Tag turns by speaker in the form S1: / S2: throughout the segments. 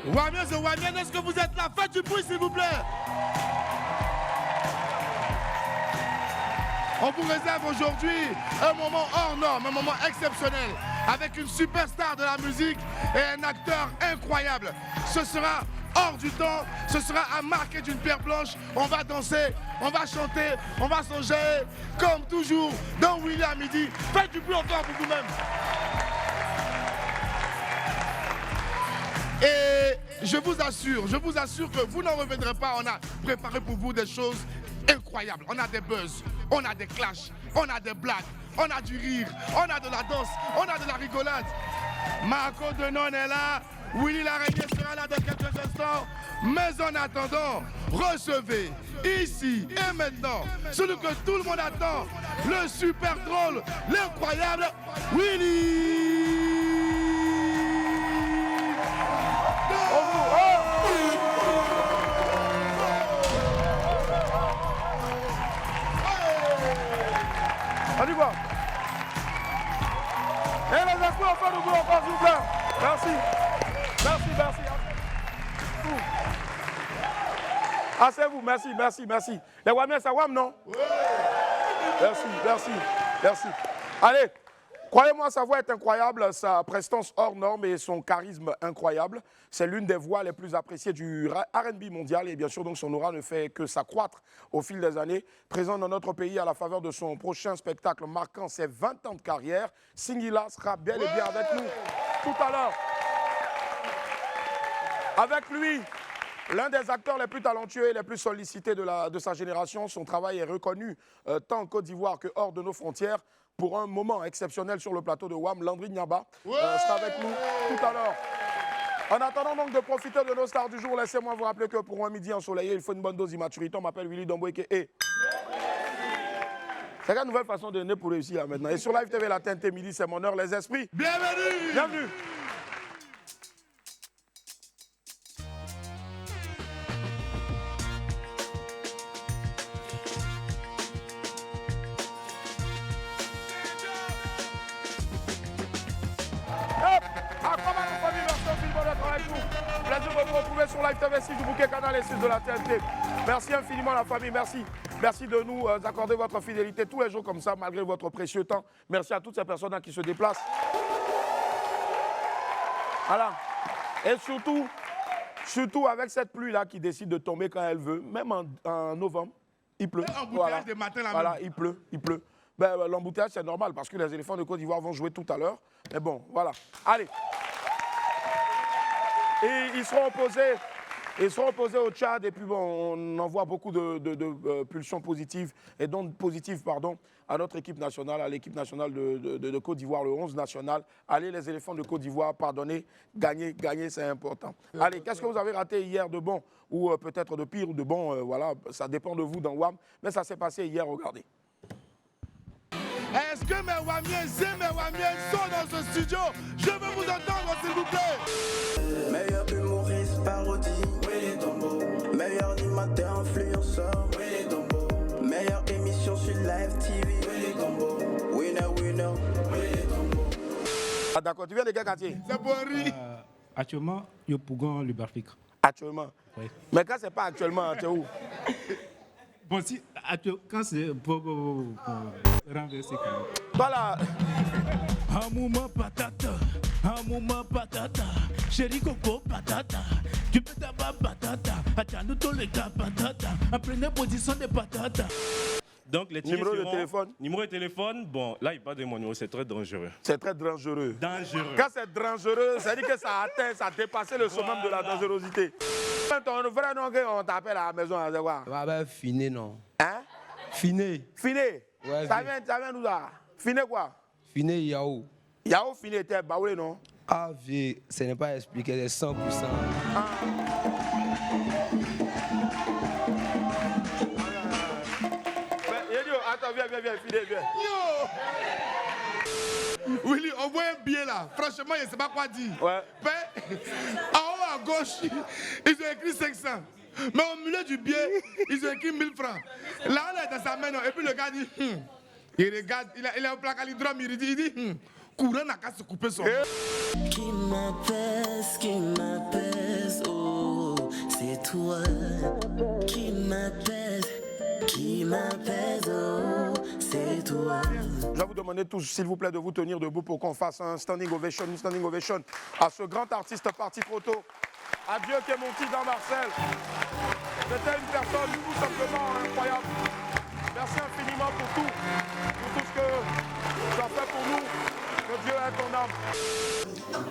S1: Wamiens et Wamiennes, est-ce que vous êtes là? Faites du bruit, s'il vous plaît. On vous réserve aujourd'hui un moment hors norme, un moment exceptionnel, avec une superstar de la musique et un acteur incroyable. Ce sera hors du temps, ce sera à marquer d'une pierre blanche. On va danser, on va chanter, on va songer, comme toujours, dans Willy à midi. Faites du bruit encore pour vous-même. Et je vous assure que vous n'en reviendrez pas. On a préparé pour vous des choses incroyables. On a des buzz, on a des clashs, on a des blagues, on a du rire, on a de la danse, on a de la rigolade. Marco Denon est là, Willy l'araignée sera là dans quelques instants. Mais en attendant, recevez ici et maintenant celui que tout le monde attend, le super drôle, l'incroyable Willy.
S2: On y va. Et les espoirs, faites du bruit encore, s'il vous plaît. Merci. Merci, merci. Asseyez-vous, merci. Les Wamiens, c'est Wam, non? Oui. Merci. Allez, croyez-moi, sa voix est incroyable, sa prestance hors norme et son charisme incroyable. C'est l'une des voix les plus appréciées du R&B mondial et bien sûr, donc, son aura ne fait que s'accroître au fil des années. Présent dans notre pays à la faveur de son prochain spectacle marquant ses 20 ans de carrière, Singila sera bel et bien avec nous tout à l'heure. Avec lui, l'un des acteurs les plus talentueux et les plus sollicités de sa génération, son travail est reconnu tant en Côte d'Ivoire que hors de nos frontières. Pour un moment exceptionnel sur le plateau de WAM, Landry Niaba sera avec nous tout à l'heure. En attendant donc de profiter de nos stars du jour, laissez-moi vous rappeler que pour un midi ensoleillé, il faut une bonne dose d'immaturité. On m'appelle Willy Domboeke et... C'est la nouvelle façon de donner pour réussir là, maintenant. Et sur Live TV, la TNT midi, c'est mon heure, les esprits. Bienvenue. Plaisir de vous retrouver sur Live TV 6 du bouquet canal et 6 de la TNT. Merci infiniment la famille, merci de nous accorder votre fidélité tous les jours comme ça, malgré votre précieux temps. Merci à toutes ces personnes qui se déplacent. Voilà. Et surtout avec cette pluie-là qui décide de tomber quand elle veut, même en novembre, il pleut.
S1: Embouteillage des matins là.
S2: Voilà, il pleut. Ben, l'embouteillage, c'est normal parce que les éléphants de Côte d'Ivoire vont jouer tout à l'heure. Mais bon, voilà. Allez. Et ils seront opposés au Tchad et puis bon, on envoie beaucoup de pulsions positives et donc positives à notre équipe nationale, à l'équipe nationale de Côte d'Ivoire, le 11 national. Allez les éléphants de Côte d'Ivoire, pardonnez, gagner c'est important. Allez, qu'est-ce que vous avez raté hier de bon ou peut-être de pire ou de bon, voilà, ça dépend de vous dans WAM, mais ça s'est passé hier, regardez.
S1: Est-ce que mes Wamiens et mes Wamiennes sont dans ce studio? Je veux vous entendre, s'il vous plaît.
S3: Meilleur humoriste, parodie, Willy Dombo. Meilleur animateur, influenceur, Willy Dombo. Meilleure émission sur Live TV, Willy Dombo. Winner, Willy Dombo.
S2: Ah d'accord, tu viens de quel quartier?
S1: C'est pour rire.
S4: Actuellement, je Pougon, le Barfik.
S2: Actuellement?
S4: Oui.
S2: Mais quand c'est pas actuellement, tu es où?
S4: Bon, si, quand c'est pour renverser quand même.
S2: Voilà.
S4: Amouma patata, chéri coco patata, tu peux tabac patata, attends-nous tous les gars patata, en première position des patatas.
S5: Donc les
S2: numéro de téléphone.
S5: Numéro de téléphone, bon, là il parle de mon numéro, c'est très dangereux.
S2: C'est très dangereux.
S5: Dangereux.
S2: Quand c'est dangereux, ça veut dire que ça atteint, ça a dépassé le summum de la dangerosité. Ton vrai nom on t'appelle à la maison, c'est quoi?
S6: Ben, Finé, non.
S2: Hein?
S6: Finé.
S2: Finé?
S6: Ouais,
S2: ça vient d'où là? Finé quoi?
S6: Finé Yao.
S2: Yao Finé, t'es baoulé, non?
S6: Ah, vieux, ce n'est pas expliqué, c'est 100%.
S2: Ah. Attends, viens, Finé, viens.
S1: Yo! Willy, on voit un billet là. Franchement, je ne sais pas quoi dire.
S2: Ouais.
S1: Mais, en haut à gauche, ils ont écrit 500. Mais au milieu du billet, ils ont écrit 1000 francs. Là, on est dans sa main, non. Et puis le gars dit, il regarde, il a un placard, il dit, courant n'a qu'à se couper son.
S3: Qui m'apaise,
S2: demander tous, s'il vous plaît, de vous tenir debout pour qu'on fasse un standing ovation à ce grand artiste parti trop tôt. Adieu Kemonti dans Marcel. C'était une personne tout simplement incroyable. Merci infiniment pour tout ce que tu as fait pour nous. Que Dieu ait ton âme.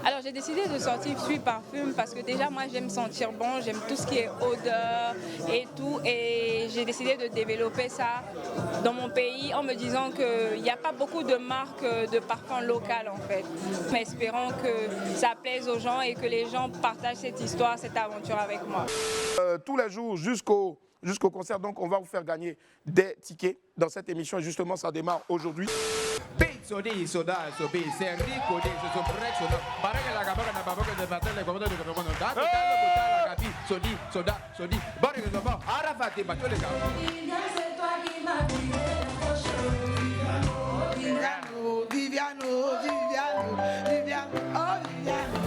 S7: Alors j'ai décidé de sortir Sweet Parfum parce que déjà moi j'aime sentir bon, j'aime tout ce qui est odeur et tout, et j'ai décidé de développer ça dans mon pays en me disant qu'il n'y a pas beaucoup de marques de parfums locales en fait, mais espérant que ça plaise aux gens et que les gens partagent cette histoire, cette aventure avec moi.
S2: Tous les jours jusqu'au concert, donc on va vous faire gagner des tickets dans cette émission et justement ça démarre aujourd'hui.
S8: Sodi, soda, sobi, c'est rico, c'est break, soda. Baraka la gabaka na babaka de batel, le commandant de commandant. Dans la gabi, sodi, soda, sodi. Baraka de bord, Arafati, bateau les gars.
S9: C'est toi qui m'as brûlé Viviano, Viviano, Viviano, Viviano, oh Viviano.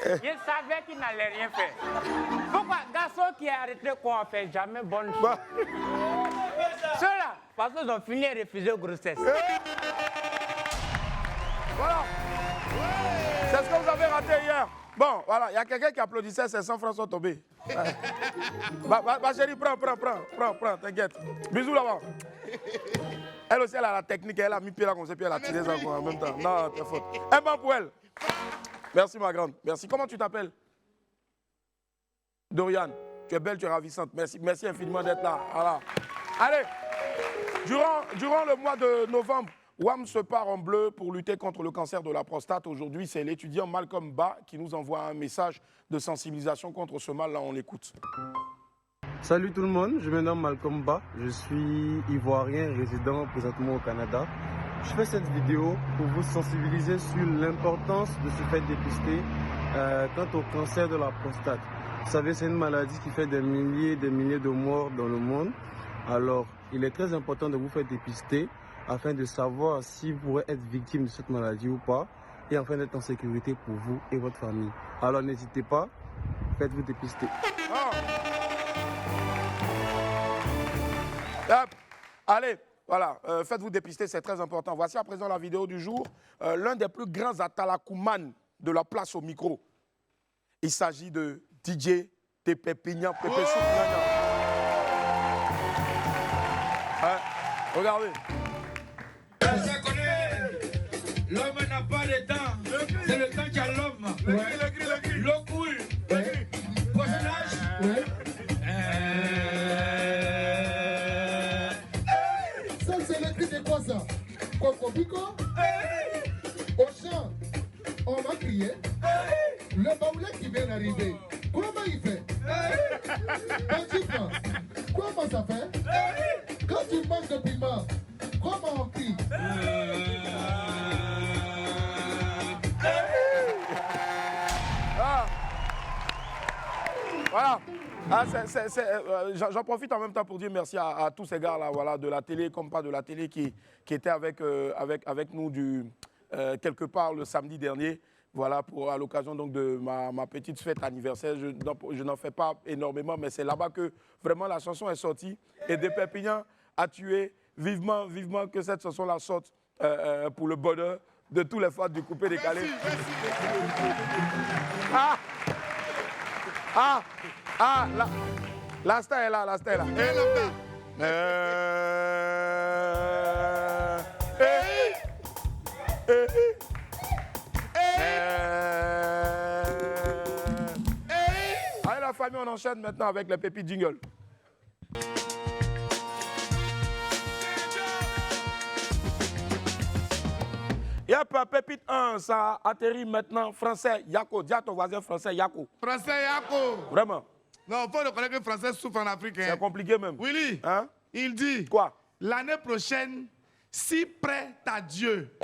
S10: Je savais qu'il n'allait rien faire. Pourquoi garçon qui est arrêté quoi on fait jamais bonne chose. Ceux-là, parce qu'ils ont fini de refuser grossesse.
S2: Voilà. C'est ce que vous avez raté hier. Bon, voilà, il y a quelqu'un qui applaudissait, ses 100 francs sont tombés. Ma chérie, prends, t'inquiète. Bisous là-bas. Elle aussi, elle a la technique, elle a mis pied là comme ça, puis elle a tiré ça en même temps. Non, t'es faute. Un banc pour elle. Merci ma grande, merci. Comment tu t'appelles? Dorian, tu es belle, tu es ravissante. Merci infiniment d'être là. Voilà. Allez, durant le mois de novembre, WAM se part en bleu pour lutter contre le cancer de la prostate. Aujourd'hui, c'est l'étudiant Malcolm Ba qui nous envoie un message de sensibilisation contre ce mal-là. On l'écoute.
S11: Salut tout le monde, je me nomme Malcolm Ba. Je suis ivoirien résident présentement au Canada. Je fais cette vidéo pour vous sensibiliser sur l'importance de se faire dépister quant au cancer de la prostate. Vous savez, c'est une maladie qui fait des milliers de morts dans le monde. Alors, il est très important de vous faire dépister afin de savoir si vous pourrez être victime de cette maladie ou pas et afin d'être en sécurité pour vous et votre famille. Alors, n'hésitez pas, faites-vous dépister.
S2: Allez, voilà, faites-vous dépister, c'est très important. Voici à présent la vidéo du jour. L'un des plus grands atalakoumans de la place au micro. Il s'agit de DJ Tépé Pignan, Pépé Souplana. Regardez.
S4: L'homme n'a pas de temps, c'est le temps qui a l'homme. L'eau coule. Poisonnage.
S12: Ça, c'est le cri de quoi ça? Coco-bico. Au chant, on va crier. Le baoulé qui vient d'arriver, comment il fait? Quand tu prends, comment ça fait? Quand tu manges de piment, comment on crie?
S2: Voilà. J'en profite en même temps pour dire merci à tous ces gars-là, voilà, de la télé comme pas de la télé, qui étaient avec nous quelque part le samedi dernier. Voilà, à l'occasion donc de ma petite fête anniversaire. Je n'en fais pas énormément, mais c'est là-bas que vraiment la chanson est sortie. Et Tépé Pignan a tué vivement que cette chanson-là sorte pour le bonheur de tous les fans du coupé décalé. La star est là, la star est là. Allez la famille, on enchaîne maintenant avec les pépites jingle. Yep, pépite 1, ça atterrit maintenant. Français, Yako. Dis à ton voisin français, Yako.
S1: Français, Yako.
S2: Vraiment.
S1: Non, il faut reconnaître que le français souffre en Afrique.
S2: C'est compliqué même.
S1: Willy,
S2: hein?
S1: Il dit.
S2: Quoi?
S1: L'année prochaine, si prête à Dieu.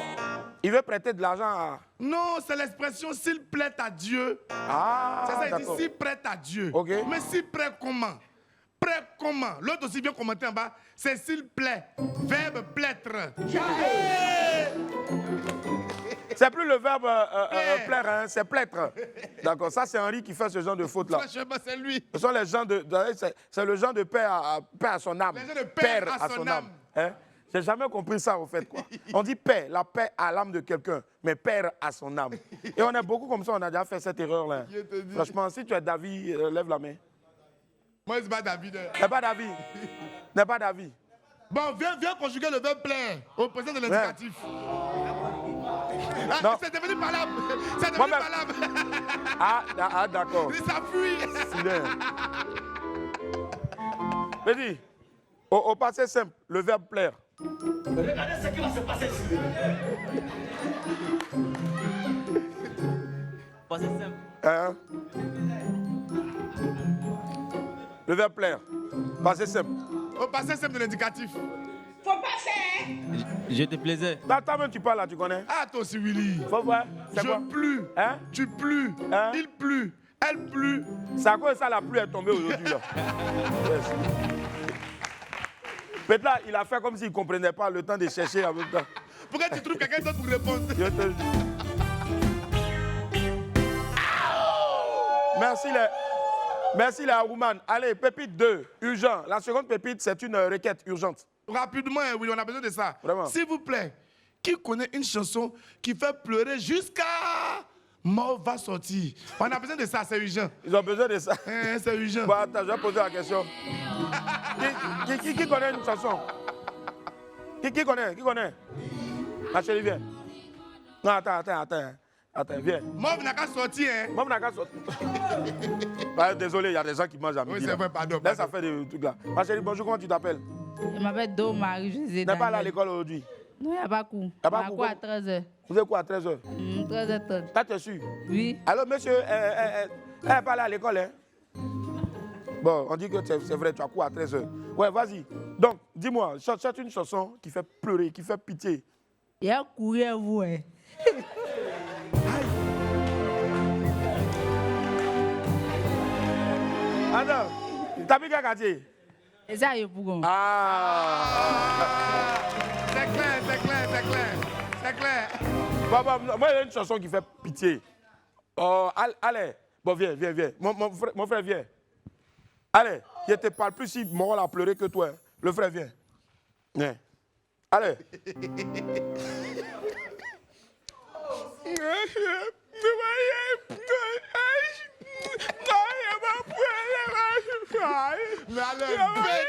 S2: Il veut prêter de l'argent à...
S1: Non, c'est l'expression s'il plaît à Dieu.
S2: Ah,
S1: c'est ça, il dit si prête à Dieu.
S2: Okay.
S1: Mais si prêt comment? Prêt comment? L'autre aussi vient commenter en bas. C'est s'il plaît. Verbe plaître.
S2: C'est plus le verbe plaire, hein, c'est plêtre. D'accord, ça c'est Henri qui fait ce genre de faute-là.
S1: Franchement, c'est lui.
S2: Ce sont les gens c'est le genre de père à son âme.
S1: Les gens de père à son âme.
S2: Hein? J'ai jamais compris ça, au fait. Quoi. On dit paix, la paix à l'âme de quelqu'un, mais père à son âme. Et on est beaucoup comme ça, on a déjà fait cette erreur-là. Franchement, si tu es David, lève la main.
S1: Moi, c'est pas David.
S2: N'est pas David. N'est pas David.
S1: Bon, viens conjuguer le verbe plaire au présent de l'indicatif.
S2: Non.
S1: C'est devenu malable. C'est devenu malable.
S2: Ah, d'accord.
S1: Ça fuit.
S2: Vas-y. Au passé simple, le verbe plaire.
S13: Regardez ce qui va se passer ici.
S14: Passé simple.
S2: Hein? Le verbe plaire. Passé simple.
S1: Au passé simple de l'indicatif.
S9: Faut passer.
S14: Je te plaisais.
S2: Toi-même, tu parles là, tu connais?
S1: Ah, toi aussi, Willy.
S2: Faut voir.
S1: Je plu.
S2: Hein?
S1: Tu plus.
S2: Hein?
S1: Il plut. Elle plut.
S2: C'est à cause de ça la pluie est tombée aujourd'hui. Là. Yes. Peut-être là, il a fait comme s'il ne comprenait pas le temps de chercher avec toi.
S1: Pourquoi tu trouves quelqu'un d'autre pour répondre?
S2: Je te dis. Merci les Arouman. Allez, pépite 2, urgent. La seconde pépite, c'est une requête urgente.
S1: Rapidement, oui, on a besoin de ça.
S2: Vraiment.
S1: S'il vous plaît, qui connaît une chanson qui fait pleurer jusqu'à mort va sortir? On a besoin de ça, c'est urgent.
S2: Ils ont besoin de ça.
S1: C'est urgent.
S2: Bon, attends, je vais poser la question. Qui connaît une chanson? Qui connaît? Qui connaît? Ma chérie, viens. Non, attends, viens.
S1: Mauve n'a qu'à sortir, hein?
S2: Mauve n'a qu'à sortir. Bah, désolé, il y a des gens qui mangent à midi.
S1: Oui, c'est vrai, pardon.
S2: Laisse ça faire des trucs là. Ma chérie, bonjour, comment tu t'appelles?
S15: Je m'appelle Do Marie-Josée.
S2: Tu n'es pas allé à l'école aujourd'hui?
S15: Non, il n'y a pas cours.
S2: Il n'y a pas
S15: cours à 13h.
S2: Vous êtes quoi à 13h?
S15: 13h30.
S2: T'as sûr?
S15: Oui.
S2: Alors, monsieur, elle n'est pas allée à l'école, hein? Bon, on dit que c'est vrai, tu as cours à 13h. Ouais, vas-y. Donc, dis-moi, chante une chanson qui fait pleurer, qui fait pitié.
S15: Il y a couru à vous, hein?
S2: Attends, t'as vu quel quartier?
S15: Et ça, il est pour moi.
S2: Ah!
S1: C'est clair.
S2: Bon, moi, il y a une chanson qui fait pitié. Oh, allez. Bon, viens. Mon frère, viens. Allez, je ne te parle plus si Moral a pleuré que toi. Le frère, viens. Viens. Allez.
S1: Mais allez, bête.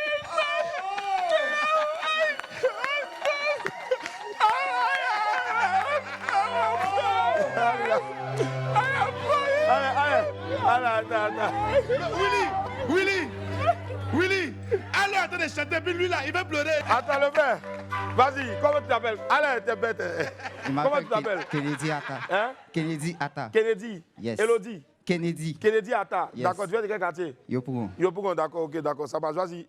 S1: Willy, allez, attends de chanter, puis lui là, il va pleurer.
S2: Attends, le frère. Vas-y, comment tu t'appelles? Allez, t'es bête. Comment tu t'appelles?
S16: Kennedy Atta.
S2: Hein?
S16: Kennedy Atta.
S2: Kennedy.
S16: Yes.
S2: Elodie.
S16: Kennedy.
S2: Kennedy Atta.
S16: Yes.
S2: D'accord, tu viens de quel quartier?
S16: Yopougon.
S2: Yopougon, d'accord, ok, d'accord, ça marche, vas-y.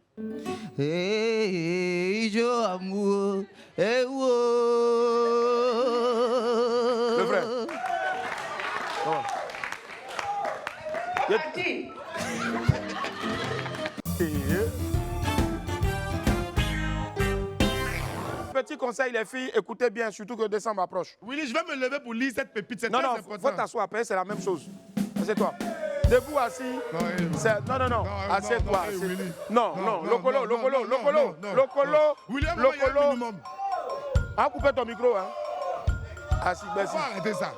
S16: Hey, jo amour, hey, wo.
S2: Le frère. Petit conseil, les filles, écoutez bien, surtout que décembre approche.
S1: Willy, je vais me lever pour lire cette pépite, c'est très important.
S2: Faut t'asseoir, après c'est la même chose. C'est toi. Debout, assis. Non. Assieds-toi. Non, Locolo.
S1: William,
S2: Ah, coupez ton micro, hein. Assis, merci.
S1: Faut arrêter ça.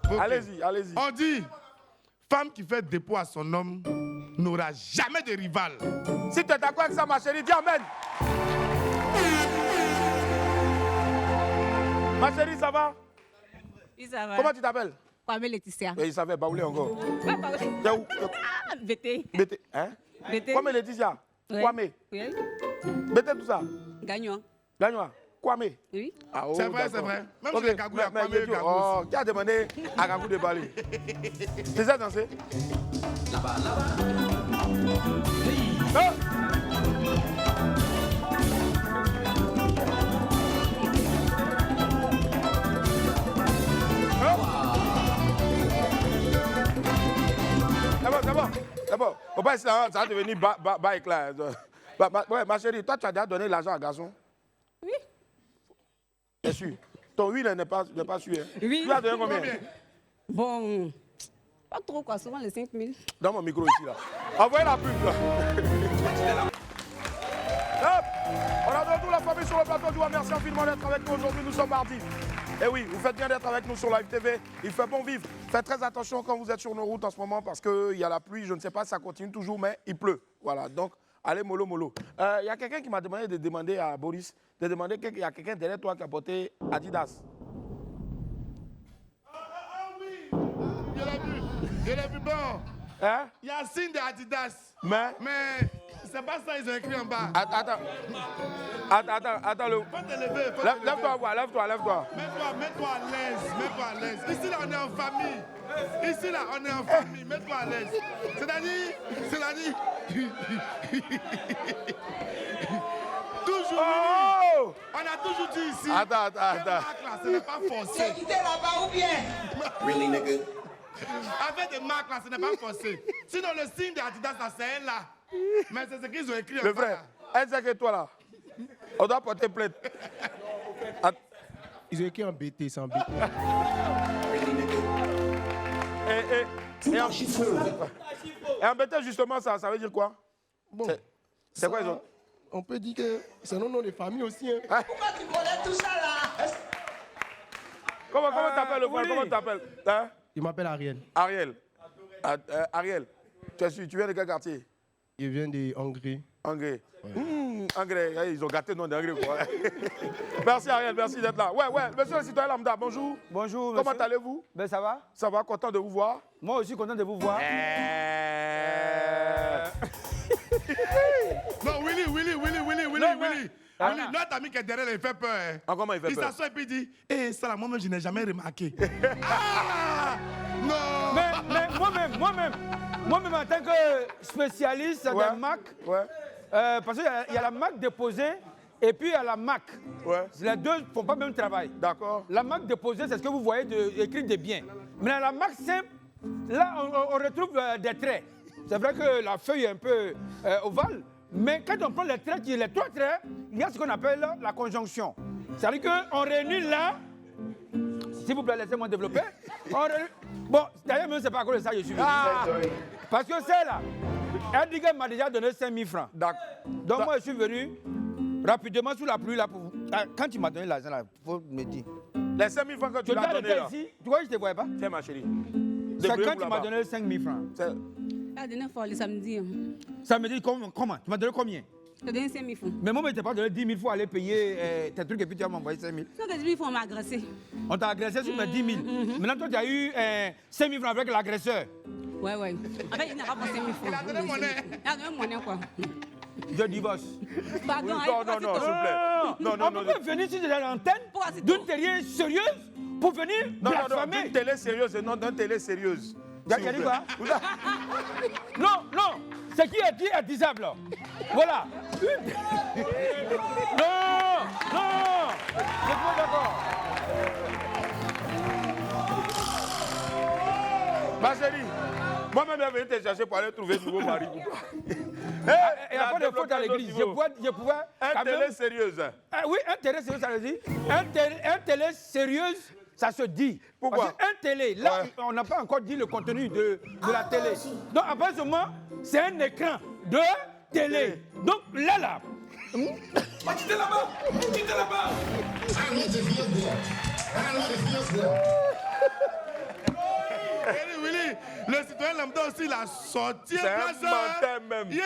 S2: Okay. Allez-y.
S1: On dit, femme qui fait dépôt à son homme n'aura jamais de rival.
S2: Si tu es d'accord avec ça, ma chérie, dis amen. Ma chérie, ça va?
S17: Oui, ça va.
S2: Comment tu t'appelles?
S17: Kwame Laetitia.
S2: Il savait, Baoulé encore.
S17: T'es où? Bété.
S2: Bété, hein?
S17: Bété.
S2: Kwame Laetitia.
S17: Oui.
S2: Kwame.
S17: Oui.
S2: Bété tout ça.
S17: Gagnant.
S2: Kwame.
S17: Oui.
S2: Ah, oh,
S1: c'est vrai. Même si les Gagou, il y a Kwame et Gagou.
S2: Oh, qui a demandé à Gagou de parler? Tu sais danser?
S13: Là-bas.
S2: D'abord, faut pas essayer, ça va devenir bike là. Ouais, ma chérie, toi tu as déjà donné l'argent à garçon?
S17: Oui.
S2: Bien sûr. Ton huile n'est pas sûr. Hein.
S17: Oui.
S2: Tu as donné combien?
S17: Bon, pas trop quoi, souvent les 5 000.
S2: Dans mon micro ici, là. Envoyez la pub, là. Hop. On a de toute la famille sur le plateau. Je vous remercie infiniment d'être avec nous aujourd'hui. Nous sommes mardi. Et oui, vous faites bien d'être avec nous sur Live TV. Il fait bon vivre. Faites très attention quand vous êtes sur nos routes en ce moment parce qu'il y a la pluie. Je ne sais pas si ça continue toujours, mais il pleut. Voilà, donc allez mollo mollo. Il y a quelqu'un qui m'a demandé de demander à Boris, de demander qu'il y a quelqu'un derrière toi qui a porté Adidas.
S1: Je l'ai vu, bon.
S2: Hein?
S1: Il y a un signe de Adidas.
S2: Mais
S1: c'est pas ça, ils ont écrit en bas.
S2: Attends.
S1: Faut te lever,
S2: Lève-toi.
S1: Mets-toi à l'aise. Ici, là, on est en famille. Mets-toi à l'aise. C'est-à-dire... Toujours,
S2: oh!
S1: On a toujours dit ici.
S2: Attends.
S1: Là, ce n'est pas forcé.
S9: C'est quitté là-bas ou bien?
S3: Really, nigga?
S1: Avec des marques là, ce n'est pas forcé. Sinon, le signe d'Adidas, là, c'est elle là. Mais c'est ce qu'ils ont écrit.
S2: Le frère, elle sait que toi là, on doit porter plainte.
S11: Ils ont écrit en BT, c'est en BT.
S2: Et en BT, justement, ça veut dire quoi?
S11: Bon,
S2: c'est quoi ils ont?
S11: On peut dire que c'est nos noms de famille aussi. Hein.
S9: Pourquoi tu connais tout ça là?
S2: Comment t'appelles le frère? Comment t'appelles? Hein?
S11: Il m'appelle Ariel.
S2: Ariel, tu viens de quel quartier?
S11: Il vient de Hongrie.
S2: Hongrie. Hongrie, ils ont gâté le nom d'Hongrie. Merci Ariel, merci d'être là. Ouais, monsieur le citoyen lambda, bonjour.
S18: Bonjour,
S2: Comment allez-vous?
S18: Ben ça va.
S2: Ça va, content de vous voir.
S18: Moi aussi content de vous voir.
S1: Non, Willy. Willy, notre ami qui est derrière, il fait peur. Hein.
S2: Ah, comment il fait peur?
S1: Il s'assoit et puis il dit, ça là, moi-même, je n'ai jamais remarqué. Ah! Non!
S18: Mais moi-même, en tant que spécialiste des marques, parce qu'il y a la marque déposée et puis il y a la marque. Les deux ne font pas le même travail.
S2: D'accord.
S18: La marque déposée, c'est ce que vous voyez écrit des biens. Mais dans la marque simple, là, on retrouve des traits. C'est vrai que la feuille est un peu ovale, mais quand on prend les traits, les trois traits, il y a ce qu'on appelle la conjonction. C'est-à-dire qu'on réunit là, s'il vous plaît, laissez-moi développer. Bon, d'ailleurs, même c'est pas à cause de ça que je suis venu. Parce que c'est là. Edgar m'a déjà donné 5 000 francs. Donc moi, je suis venu rapidement sous la pluie là. Quand tu m'as donné l'argent là, il faut me dire.
S2: Les 5 000 francs que tu l'as donné là.
S18: Ici, tu vois, je ne te voyais pas.
S2: Tiens ma chérie.
S18: C'est quand tu m'as donné 5 000 francs.
S17: La dernière fois, le samedi.
S18: Samedi, comment? Tu m'as donné combien?
S17: Je t'ai donné 5 000 francs.
S18: Mais moi, je ne t'ai pas donné 10 000 francs à aller payer tes trucs et puis tu vas m'envoyer 5 000.
S17: Ça, 10 000 francs, on m'a agressé.
S18: On t'a agressé sur mes 10 000. Maintenant, toi, tu as eu 5 000 francs avec l'agresseur.
S17: Ouais. En fait, il n'a pas pris 5 000 francs. Il a donné monnaie. Il a donné monnaie, quoi.
S18: Je divorce.
S17: Pardon,
S2: non, s'il te plaît. Non.
S18: On peut pas venir sur l'antenne d'une télé sérieuse pour venir blasphémer.
S2: Non, d'une télé sérieuse et non d'une télé sérieuse.
S18: Y'a dit quoi? Non, ce qui est dit est disable. Voilà. Non, je suis pas d'accord.
S2: Ma chérie, moi-même, je vais te chercher pour aller trouver un nouveau mari.
S18: Et après de faute à l'église, je pouvais.
S2: Un télé sérieuse.
S18: Oui, un télé sérieuse, ça veut dire. Un télé sérieuse, ça se dit.
S2: Pourquoi?
S18: Parce qu'un télé, là, on n'a pas encore dit le contenu de la télé. Donc, à partir de ce moment, c'est un écran de télé. Donc, là.
S9: Tu t'es là-bas!
S1: Willy, le citoyen lambda aussi, il a sorti
S2: c'est un menteur même.
S1: Yeah.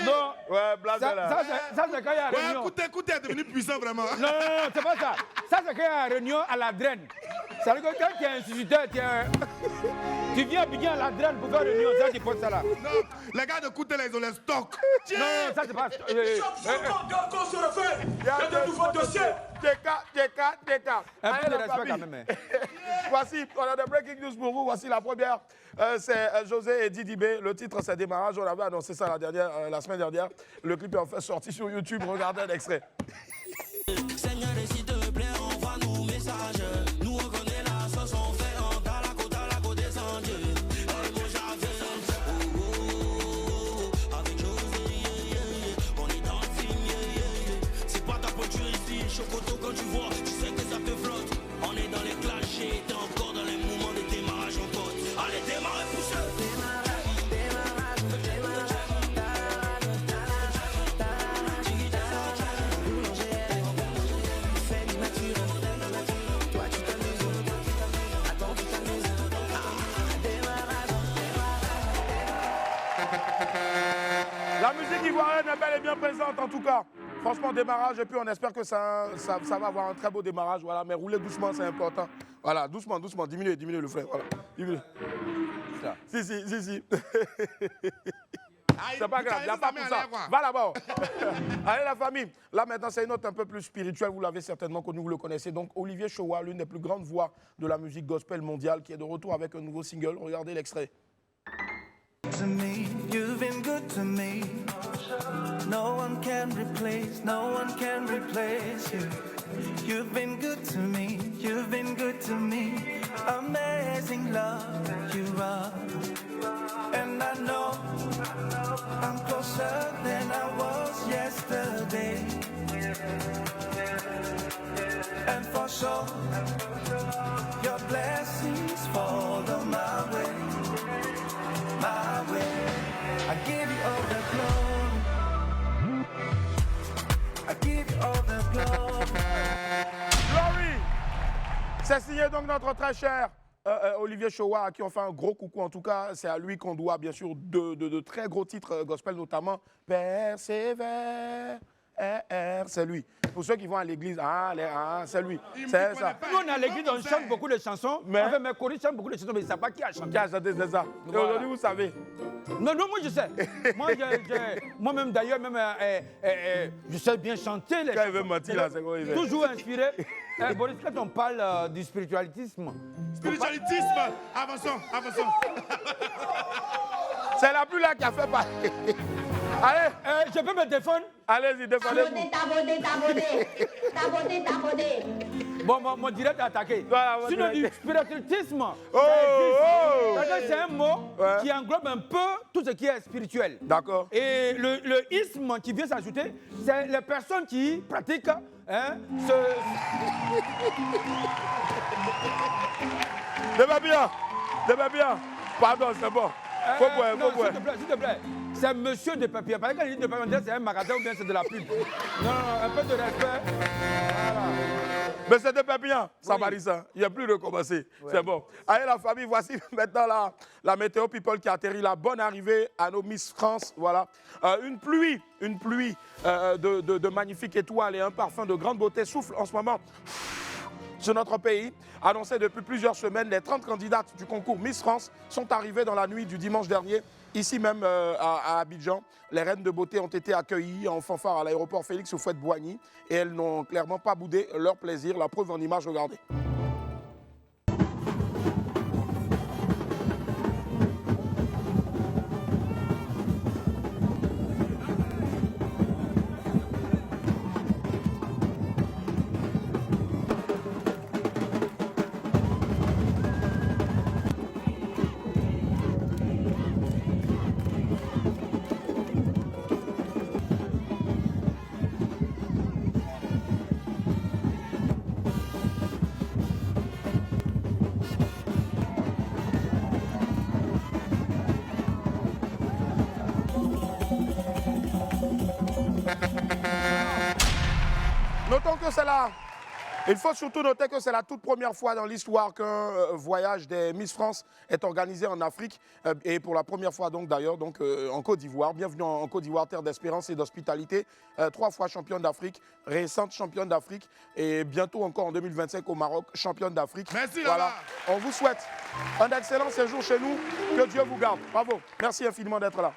S18: Non.
S2: Ouais, blazer là.
S18: Ça, c'est quand il y a réunion.
S1: Écoutez, est devenu puissant vraiment.
S18: Non, c'est pas ça. Ça, c'est quand il y a réunion à la draine. Ça veut dire que quand tu es instituteur, tu viens à la draine pour faire réunion, ça, tu poses ça là.
S1: Non, les gars de Kouté, ils ont les stocks.
S18: Non, ça, c'est pas...
S9: Qu'on se refait. Il y a de nouveaux dossiers.
S2: TK.
S18: Un peu de respect quand même.
S2: Voici, on a des breaking news pour vous. Voici la première. C'est José et Didi B. Le titre, c'est Démarrage. On avait annoncé ça la semaine dernière. Le clip est en fait sorti sur YouTube. Regardez l'extrait.
S3: Seigneur, s'il te plaît, envoie-nous message. Nous, on connaît la sauce, on fait en dans la côte descendue. Avec José, on est dans le film, c'est pas ta pointure ici. Chocoto, quand tu vois, tu sais que ça te flotte.
S2: bel et bien présente en tout cas. Franchement, démarrage et puis on espère que ça va avoir un très beau démarrage. Voilà, mais rouler doucement, c'est important. Voilà, doucement, diminuez le frère. Voilà, diminuez. Si. C'est pas grave, il n'y a pas pour ça. Va là-bas. Allez la famille, là maintenant c'est une note un peu plus spirituelle, vous l'avez certainement connu, vous le connaissez. Donc Olivier Chowa, l'une des plus grandes voix de la musique gospel mondiale, qui est de retour avec un nouveau single. Regardez l'extrait.
S3: To me, you've been good to me. No one can replace you. You've been good to me, you've been good to me. Amazing love you are. And I know I'm closer than I was yesterday. And for sure, your blessings follow my way. My way. I give you all the glory. I give you all the glory.
S2: Glory. C'est signé donc notre très cher Olivier Chowa, à qui on fait un gros coucou. En tout cas, c'est à lui qu'on doit bien sûr de très gros titres gospel, notamment Persévère. C'est lui. Pour ceux qui vont à l'église, c'est lui. C'est ça.
S18: Nous, on est à l'église, on chante beaucoup de chansons. Enfin, mes choristes chantent beaucoup de chansons, mais ils ne savent pas qui a chanté.
S2: Qui a chanté, c'est ça. Et aujourd'hui, vous savez.
S18: Non, moi je sais. Moi-même d'ailleurs, je sais bien chanter les
S2: chansons. Quand il veut mentir, là, c'est quoi il fait.
S18: Toujours inspiré. Boris, quand on parle du spiritualisme.
S1: Spiritualisme, avançons.
S2: C'est la pluie là qui a fait parler. Allez,
S18: je peux me défendre.
S2: Allez-y, défendez-vous.
S17: T'abonner.
S18: Bon, mon direct est attaqué.
S2: Voilà,
S18: sinon, du spiritualisme, c'est un mot qui englobe un peu tout ce qui est spirituel.
S2: D'accord.
S18: Et le isme qui vient s'ajouter, c'est les personnes qui pratiquent
S2: Débat bien. Pardon, c'est bon. Faut boire.
S18: S'il te plaît. C'est monsieur de papier. Parce que quand il dit de papier, on dirait c'est un magasin ou bien c'est de la pub. Non, un peu de respect. Voilà.
S2: Mais c'est de papier, ça marie ça. Il n'y a plus de recommencer. Ouais. C'est bon. Allez la famille, voici maintenant la météo people qui atterrit. La bonne arrivée à nos Miss France. Voilà. Une pluie de magnifiques étoiles et un parfum de grande beauté souffle en ce moment sur notre pays. Annoncé depuis plusieurs semaines, les 30 candidates du concours Miss France sont arrivées dans la nuit du dimanche dernier, ici même à Abidjan. Les reines de beauté ont été accueillies en fanfare à l'aéroport Félix Houphouët-Boigny et elles n'ont clairement pas boudé leur plaisir. La preuve en image, regardez. Notons que c'est là. Il faut surtout noter que c'est la toute première fois dans l'histoire qu'un voyage des Miss France est organisé en Afrique et pour la première fois donc d'ailleurs en Côte d'Ivoire. Bienvenue en Côte d'Ivoire, terre d'espérance et d'hospitalité. 3 fois championne d'Afrique, récente championne d'Afrique et bientôt encore en 2025 au Maroc, championne d'Afrique.
S1: Merci
S2: voilà. On vous souhaite un excellent séjour chez nous. Que Dieu vous garde. Bravo. Merci infiniment d'être là.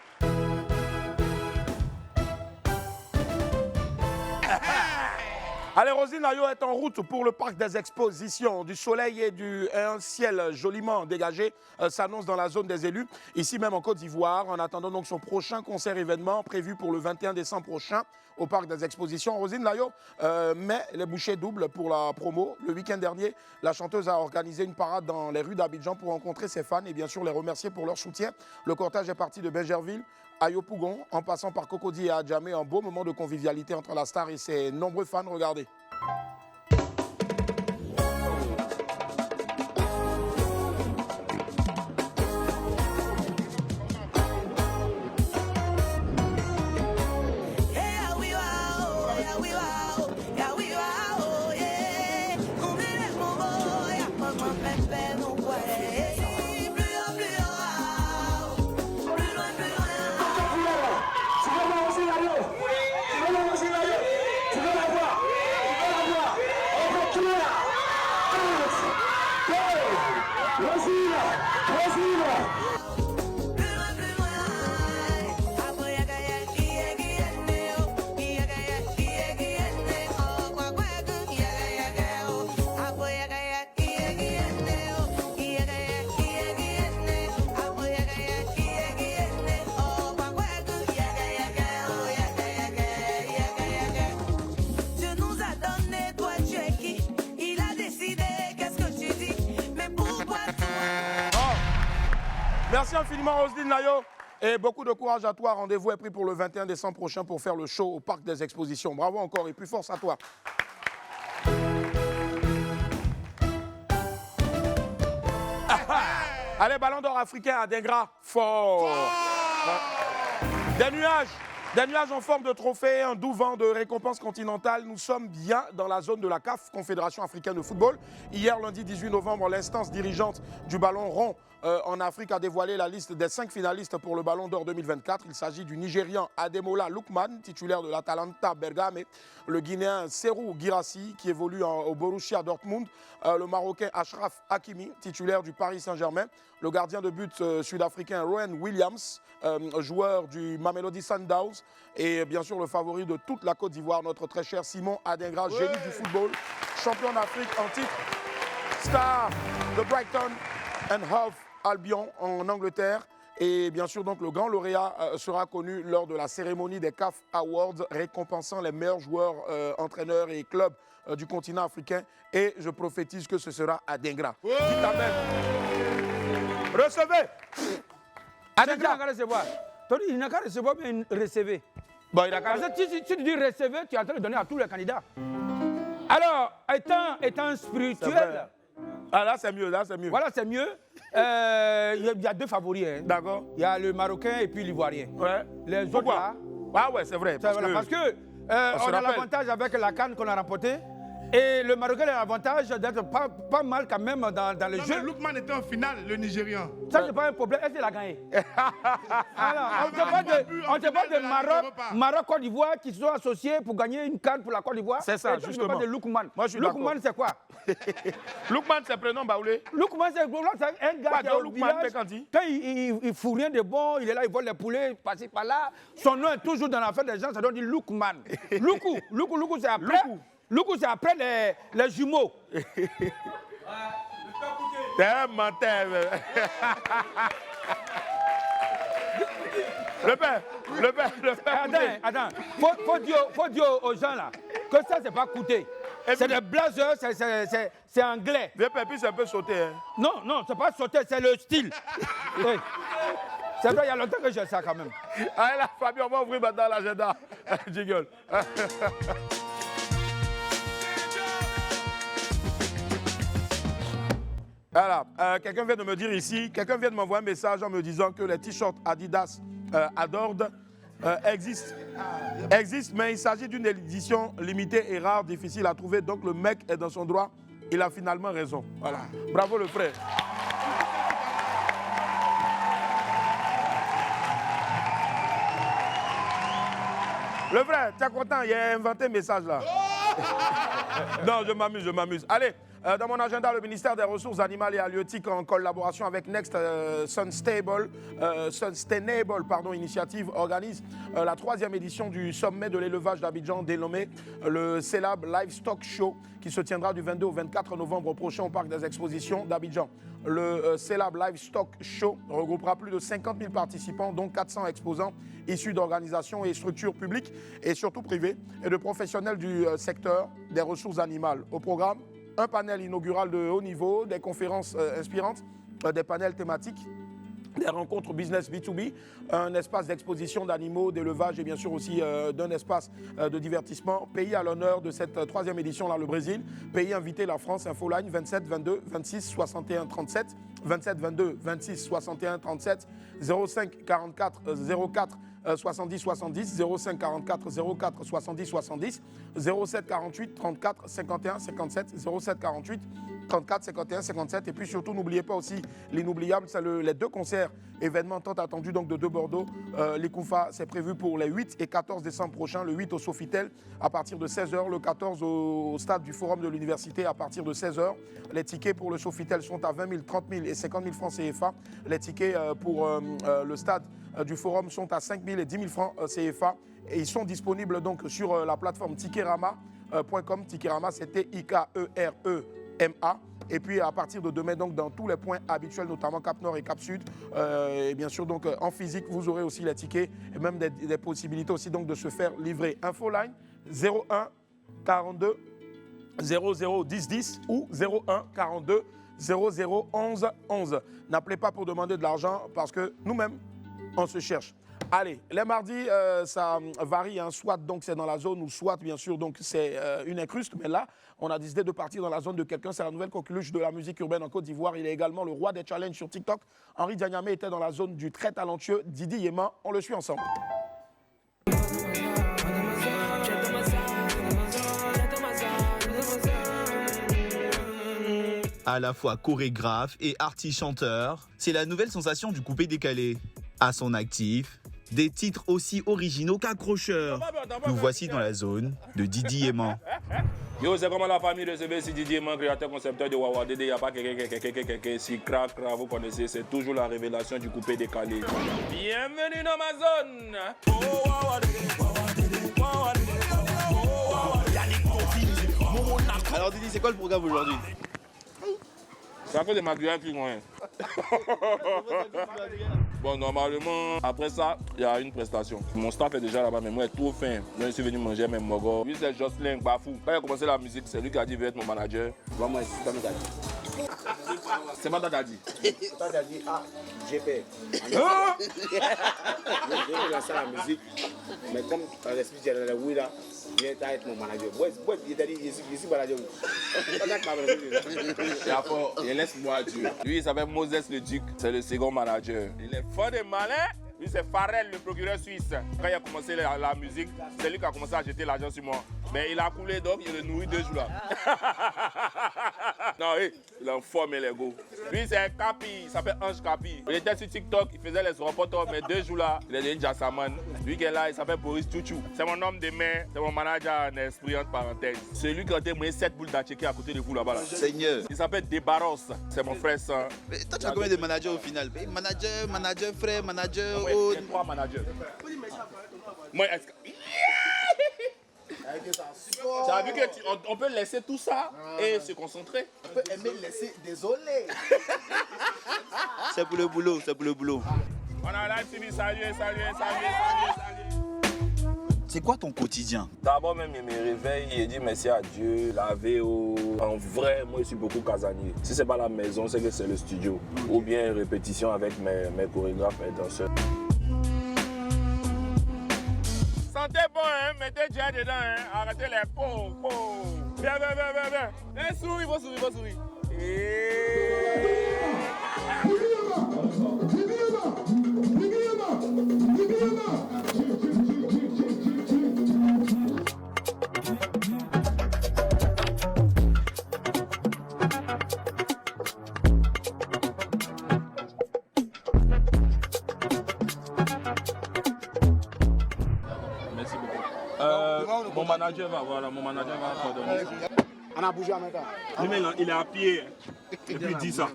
S2: Allez, Roselyne Layo est en route pour le parc des expositions. Du soleil et un ciel joliment dégagé s'annonce dans la zone des élus, ici même en Côte d'Ivoire, en attendant donc son prochain concert-événement prévu pour le 21 décembre prochain au parc des expositions. Roselyne Layo met les bouchées doubles pour la promo. Le week-end dernier, la chanteuse a organisé une parade dans les rues d'Abidjan pour rencontrer ses fans et bien sûr les remercier pour leur soutien. Le cortège est parti de Benjerville à Yopougon, en passant par Cocody et Adjamé, un beau moment de convivialité entre la star et ses nombreux fans. Regardez. Merci infiniment, Roselyne Nayo. Et beaucoup de courage à toi. Rendez-vous est pris pour le 21 décembre prochain pour faire le show au Parc des Expositions. Bravo encore et plus force à toi. Allez, ballon d'or africain à Dengra. Fort. Des nuages en forme de trophée, un doux vent de récompense continentale. Nous sommes bien dans la zone de la CAF, Confédération africaine de football. Hier, lundi 18 novembre, l'instance dirigeante du ballon rond en Afrique a dévoilé la liste des 5 finalistes pour le ballon d'or 2024. Il s'agit du Nigérian Ademola Lookman, titulaire de l'Atalanta Bergame, le Guinéen Serou Girassi, qui évolue au Borussia Dortmund, le Marocain Achraf Hakimi, titulaire du Paris Saint-Germain, le gardien de but sud-africain Rowan Williams, joueur du Mamelodi Sundowns, et bien sûr le favori de toute la Côte d'Ivoire, notre très cher Simon Adingra, génie du football, champion d'Afrique en titre, star de Brighton and Hove Albion en Angleterre. Et bien sûr, donc, le grand lauréat sera connu lors de la cérémonie des CAF Awards, récompensant les meilleurs joueurs, entraîneurs et clubs du continent africain. Et je prophétise que ce sera Adingra. Dites amen. Recevez.
S18: Adingra n'a qu'à recevoir. Il n'a qu'à recevoir, mais recevez.
S2: Bon, il a qu'à...
S18: Parce que si tu dis recevez, tu es en train de donner à tous les candidats. Alors, étant spirituel...
S2: Ah, là, c'est mieux, là, c'est mieux.
S18: Voilà, c'est mieux. Il y a 2 favoris. Hein.
S2: D'accord.
S18: Il y a le Marocain et puis l'Ivoirien.
S2: Ouais.
S18: Les
S2: Pourquoi?
S18: autres là...
S2: Ah ouais, c'est vrai. Parce
S18: que on a l'avantage avec la CAN qu'on a remportée. Et le Marocain a l'avantage d'être pas mal quand même dans le jeu.
S1: Mais Lookman était en finale, le Nigérian.
S18: Ça, c'est pas un problème. Est-ce qu'il a gagné? Alors, on te parle de Maroc-Côte d'Ivoire qui sont associés pour gagner une CAN pour la Côte d'Ivoire.
S2: C'est ça,
S18: et
S2: justement.
S18: Tu parles de Lookman.
S2: Moi, je suis
S18: Lookman, c'est quoi?
S2: Lookman, c'est prénom Baoulé.
S18: Lookman, c'est un gars qui est au village. Quand il fout rien de bon, il est là, il vole les poulets, par-ci, par-là. Son nom est toujours dans la fin des gens, ça donne Lookman. Loukou, c'est après. Loukou, c'est après les jumeaux.
S2: T'es un menteur. Le père.
S18: Attends. Faut dire aux gens là que ça, c'est pas coûté. C'est des blazers, c'est anglais.
S2: Le père, c'est un peu sauté. Hein.
S18: Non, c'est pas sauté, c'est le style. Oui. C'est vrai, il y a longtemps que j'ai ça quand même.
S2: Allez, la famille, on va ouvrir maintenant l'agenda. Jiggle. Voilà, quelqu'un vient de me dire ici, quelqu'un vient de m'envoyer un message en me disant que les t-shirts Adidas Adored existent, mais il s'agit d'une édition limitée et rare, difficile à trouver, donc le mec est dans son droit, il a finalement raison. Voilà, bravo le frère. Le frère, tu es content, il a inventé un message là. Non, je m'amuse. Allez, dans mon agenda, le ministère des Ressources animales et halieutiques en collaboration avec Next Sustainable Initiative organise la 3e édition du sommet de l'élevage d'Abidjan dénommé le CELAB Livestock Show qui se tiendra du 22 au 24 novembre prochain au Parc des Expositions d'Abidjan. Le CELAB Livestock Show regroupera plus de 50 000 participants, dont 400 exposants issus d'organisations et structures publiques et surtout privées et de professionnels du secteur des ressources animales. Au programme, un panel inaugural de haut niveau, des conférences inspirantes, des panels thématiques, des rencontres business B2B, un espace d'exposition d'animaux, d'élevage et bien sûr aussi d'un espace de divertissement. Pays à l'honneur de cette 3e édition, là, le Brésil. Pays invité, la France, Infoline 27 22 26 61 37, 27 22 26 61 37, 05 44 04 70 70, 05 44 04 70 70, 07 48 34 51 57, 07 48 34 51 57. Et puis surtout, n'oubliez pas aussi l'inoubliable, c'est les 2 concerts événements tant attendus donc de Bordeaux. L'Ikoufa, c'est prévu pour les 8 et 14 décembre prochains. Le 8 au Sofitel à partir de 16h, le 14 au stade du Forum de l'Université à partir de 16h. Les tickets pour le Sofitel sont à 20 000, 30 000 et 50 000 francs CFA. Les tickets pour le stade du Forum sont à 5 000 et 10 000 francs CFA. Et ils sont disponibles donc sur la plateforme Tikerama.com. Tikerama, c'était IKEREMA. Et puis à partir de demain, donc dans tous les points habituels, notamment Cap Nord et Cap Sud, et bien sûr donc en physique, vous aurez aussi les tickets et même des possibilités aussi donc de se faire livrer. Infoline 01 42 00 10 10 ou 01 42 0011 11. N'appelez pas pour demander de l'argent parce que nous-mêmes, on se cherche. Allez, les mardis, ça varie, hein. Soit donc c'est dans la zone ou soit bien sûr donc c'est une incruste. Mais là, on a décidé de partir dans la zone de quelqu'un. C'est la nouvelle coqueluche de la musique urbaine en Côte d'Ivoire. Il est également le roi des challenges sur TikTok. Henri Dianyame était dans la zone du très talentueux Didi Yéman. On le suit ensemble.
S19: À la fois chorégraphe et artiste-chanteur, c'est la nouvelle sensation du coupé décalé. À son actif, des titres aussi originaux qu'accrocheurs. Nous voici dans la zone de Didi Yéman.
S20: Yo, c'est comment la famille de CBC Didi Yéman, créateur concepteur de Wawa Dédé. Il n'y a pas quelqu'un si crac, vous connaissez, c'est toujours la révélation du coupé décalé. Bienvenue dans ma zone.
S19: Alors Didi, c'est quoi le programme aujourd'hui?
S20: C'est à cause de ma grille qui loin. Bon, normalement, après ça, il y a une prestation. Mon staff est déjà là-bas, mais moi, je suis trop fin. Moi, je suis venu manger même mogo. Lui, c'est Jocelyn Bafou. Quand il a commencé la musique, c'est lui qui a dit, il veut être mon manager. Moi, c'est pas mon gars. C'est pas ta dit.
S21: T'as dit, ah, j'ai fait. J'ai lancé la musique, mais comme l'esprit de la oui là, il vient être mon manager. Il t'a dit, je suis manager.
S20: Il laisse-moi Dieu. Lui, il s'appelle Moses le Duc, c'est le second manager. Il est fort et malin. Lui, c'est Farrell, le procureur suisse. Quand il a commencé la musique, c'est lui qui a commencé à jeter l'argent sur moi. Mais il a coulé donc, il le nourrit 2 jours là. Non, il a formé les go. Lui, c'est Capi, il s'appelle Ange Capi. Il était sur TikTok, il faisait les reporters, mais 2 jours là, il est devenu Jassaman. Lui qui est là, il s'appelle Boris Touchou. C'est mon homme de main, c'est mon manager en esprit, entre parenthèses. C'est lui qui a été 7 boules d'atchéké à côté de vous là-bas. Là.
S19: Seigneur.
S20: Il s'appelle Débarros, c'est mon frère ça.
S19: Mais toi, tu as combien de managers au final? Manager, frère, manager,
S20: il y a 3 managers. Moi, est-ce que... Tu as vu qu'on peut laisser tout ça et se concentrer.
S21: On peut aimer laisser, désolé.
S19: C'est pour le boulot, c'est pour le boulot.
S20: On a live TV, salut.
S19: C'est quoi ton quotidien?
S20: D'abord même, il me réveille et dit merci à Dieu, la VO. En vrai, moi je suis beaucoup casanier. Si c'est pas la maison, c'est que c'est le studio. Ou bien répétition avec mes chorégraphes et danseurs. Sentez bon, hein? Mettez déjà dedans, hein? Arrêtez les pots. Viens. Viens, souris, faut sourire. Mon manager va coordonner.
S21: On a bougé en même temps.
S20: Il est à pied. Et puis il dit ça.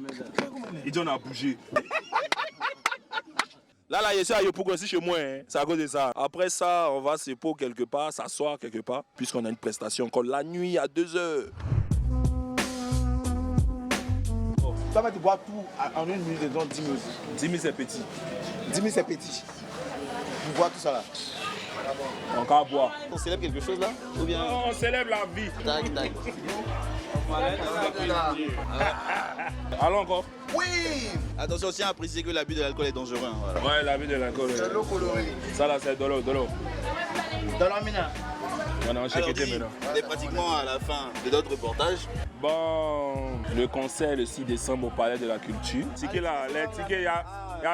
S20: Il dit on a bougé. Là, je suis à Yopougon, aussi chez moi. Hein. C'est à cause de ça. Après ça, on va se poser quelque part, s'asseoir quelque part, puisqu'on a une prestation encore la nuit à 2h.
S21: Ça va te boire tout en 1 minute, disons 10 minutes.
S20: 10 000 c'est petit.
S21: 10 000 c'est petit. Vous boire tout ça là.
S20: Encore à boire.
S19: On célèbre quelque chose là? Ou bien...
S20: On célèbre la vie.
S19: Tac.
S20: Allons encore.
S21: Oui.
S19: Attention, tiens à préciser que l'abus de l'alcool est dangereux. Hein, voilà.
S20: Ouais, l'abus de l'alcool.
S21: C'est l'eau colorée.
S20: Ça là, c'est de l'eau.
S21: De l'eau mina.
S20: On est en chéqueté maintenant.
S19: On est pratiquement à la fin de notre reportage.
S20: Bon, le concert le 6 décembre au Palais de la Culture. Ticket là, les tickets, il y a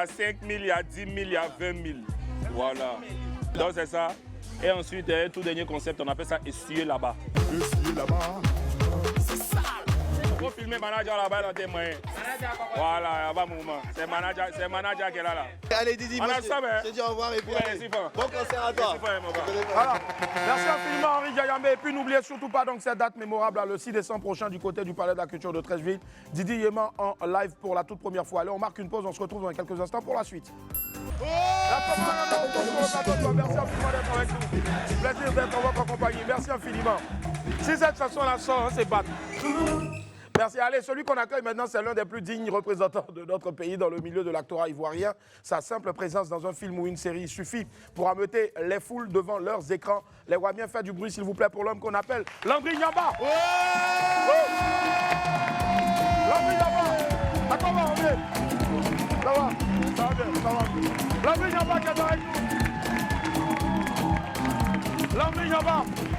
S20: 5 000, il y a 10 000, il y a 20 000. Voilà. Donc c'est ça. Et ensuite, un tout dernier concept, on appelle ça essuyer là-bas.
S12: Essuyer là-bas.
S20: C'est ça. Il faut filmer manager là-bas dans tes moyens. Voilà, il y a un mouvement. C'est manager qui est là.
S19: Allez Didi, moi je te dis au revoir et puis bon concert à toi.
S2: Voilà. Merci infiniment Henri Dianyame. Et puis n'oubliez surtout pas donc cette date mémorable le 6 décembre prochain du côté du Palais de la Culture de Treichville. Didi Yéman en live pour la toute première fois. Allez, on marque une pause, on se retrouve dans quelques instants pour la suite. Merci infiniment d'être avec nous. Plaisir d'être en votre compagnie. Merci infiniment. Si cette chanson-là sort, c'est battre. Merci. Allez, celui qu'on accueille maintenant, c'est l'un des plus dignes représentants de notre pays dans le milieu de l'actorat ivoirien. Sa simple présence dans un film ou une série suffit pour ameuter les foules devant leurs écrans. Les voix bien faire du bruit, s'il vous plaît, pour l'homme qu'on appelle Landry Nyamba. Landry Niaba. D'accord, on va revenir. Ça va bien, ça va. Landry Niaba qui est avec nous. Landry Niaba,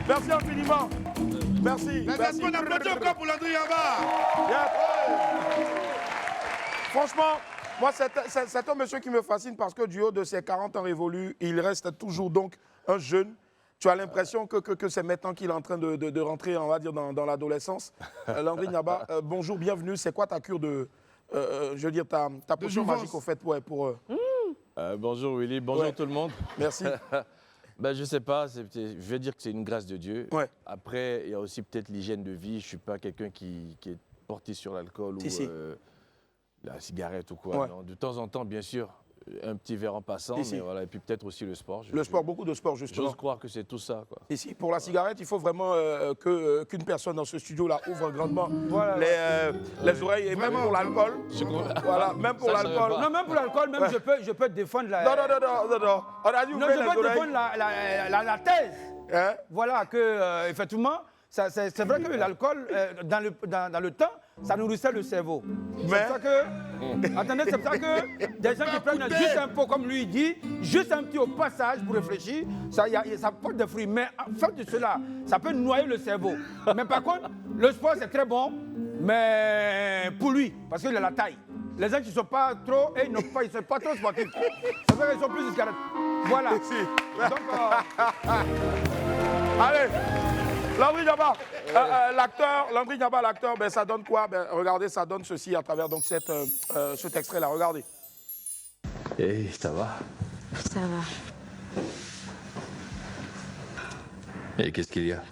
S2: merci infiniment. Merci.
S1: Est-ce qu'on applaudit encore pour Landry Niaba?
S2: Franchement, moi, c'est un monsieur qui me fascine parce que du haut de ses 40 ans révolus, il reste toujours donc un jeune. Tu as l'impression que c'est maintenant qu'il est en train de rentrer, on va dire, dans l'adolescence. Landry Niaba, bonjour, bienvenue. C'est quoi ta cure de... je veux dire, ta potion magique, au fait, pour...
S5: Bonjour Willy, bonjour tout le monde.
S2: Merci.
S5: Ben, je ne sais pas, je vais dire que c'est une grâce de Dieu.
S2: Ouais.
S5: Après, il y a aussi peut-être l'hygiène de vie. Je ne suis pas quelqu'un qui est porté sur l'alcool ou la cigarette ou quoi.
S2: Ouais.
S5: Non. De temps en temps, bien sûr, un petit verre en passant, mais voilà. Et puis peut-être aussi le sport.
S2: Le sport, beaucoup de sport, justement.
S5: J'ose croire que c'est tout ça, quoi.
S2: Ici, pour la cigarette, il faut vraiment qu'une personne dans ce studio-là ouvre grandement les oreilles, et même pour l'alcool. Voilà, même pour l'alcool.
S18: Non, même pour l'alcool, même je peux défendre la...
S2: Non. On a dit
S18: non, je peux défendre la thèse. Voilà, que effectivement, c'est vrai que l'alcool, dans le temps, ça nourrissait le cerveau. C'est ça que... Attendez, c'est ça que des gens qui prennent juste un pot, comme lui il dit, juste un petit au passage pour réfléchir, ça porte des fruits. Mais en fait de cela, ça peut noyer le cerveau. Mais par contre, le sport, c'est très bon, mais pour lui, parce qu'il a la taille. Les gens qui ne sont pas trop, ils ne sont pas trop sportifs. C'est vrai qu'ils sont plus cigarettes. Voilà. Donc,
S2: allez, Landry Niaba, l'acteur, Landry Niaba, l'acteur, ben, ça donne quoi? Ben, regardez, ça donne ceci à travers donc, cet extrait-là. Regardez.
S5: Hey, ça va?
S22: Ça va.
S5: Et qu'est-ce qu'il y a?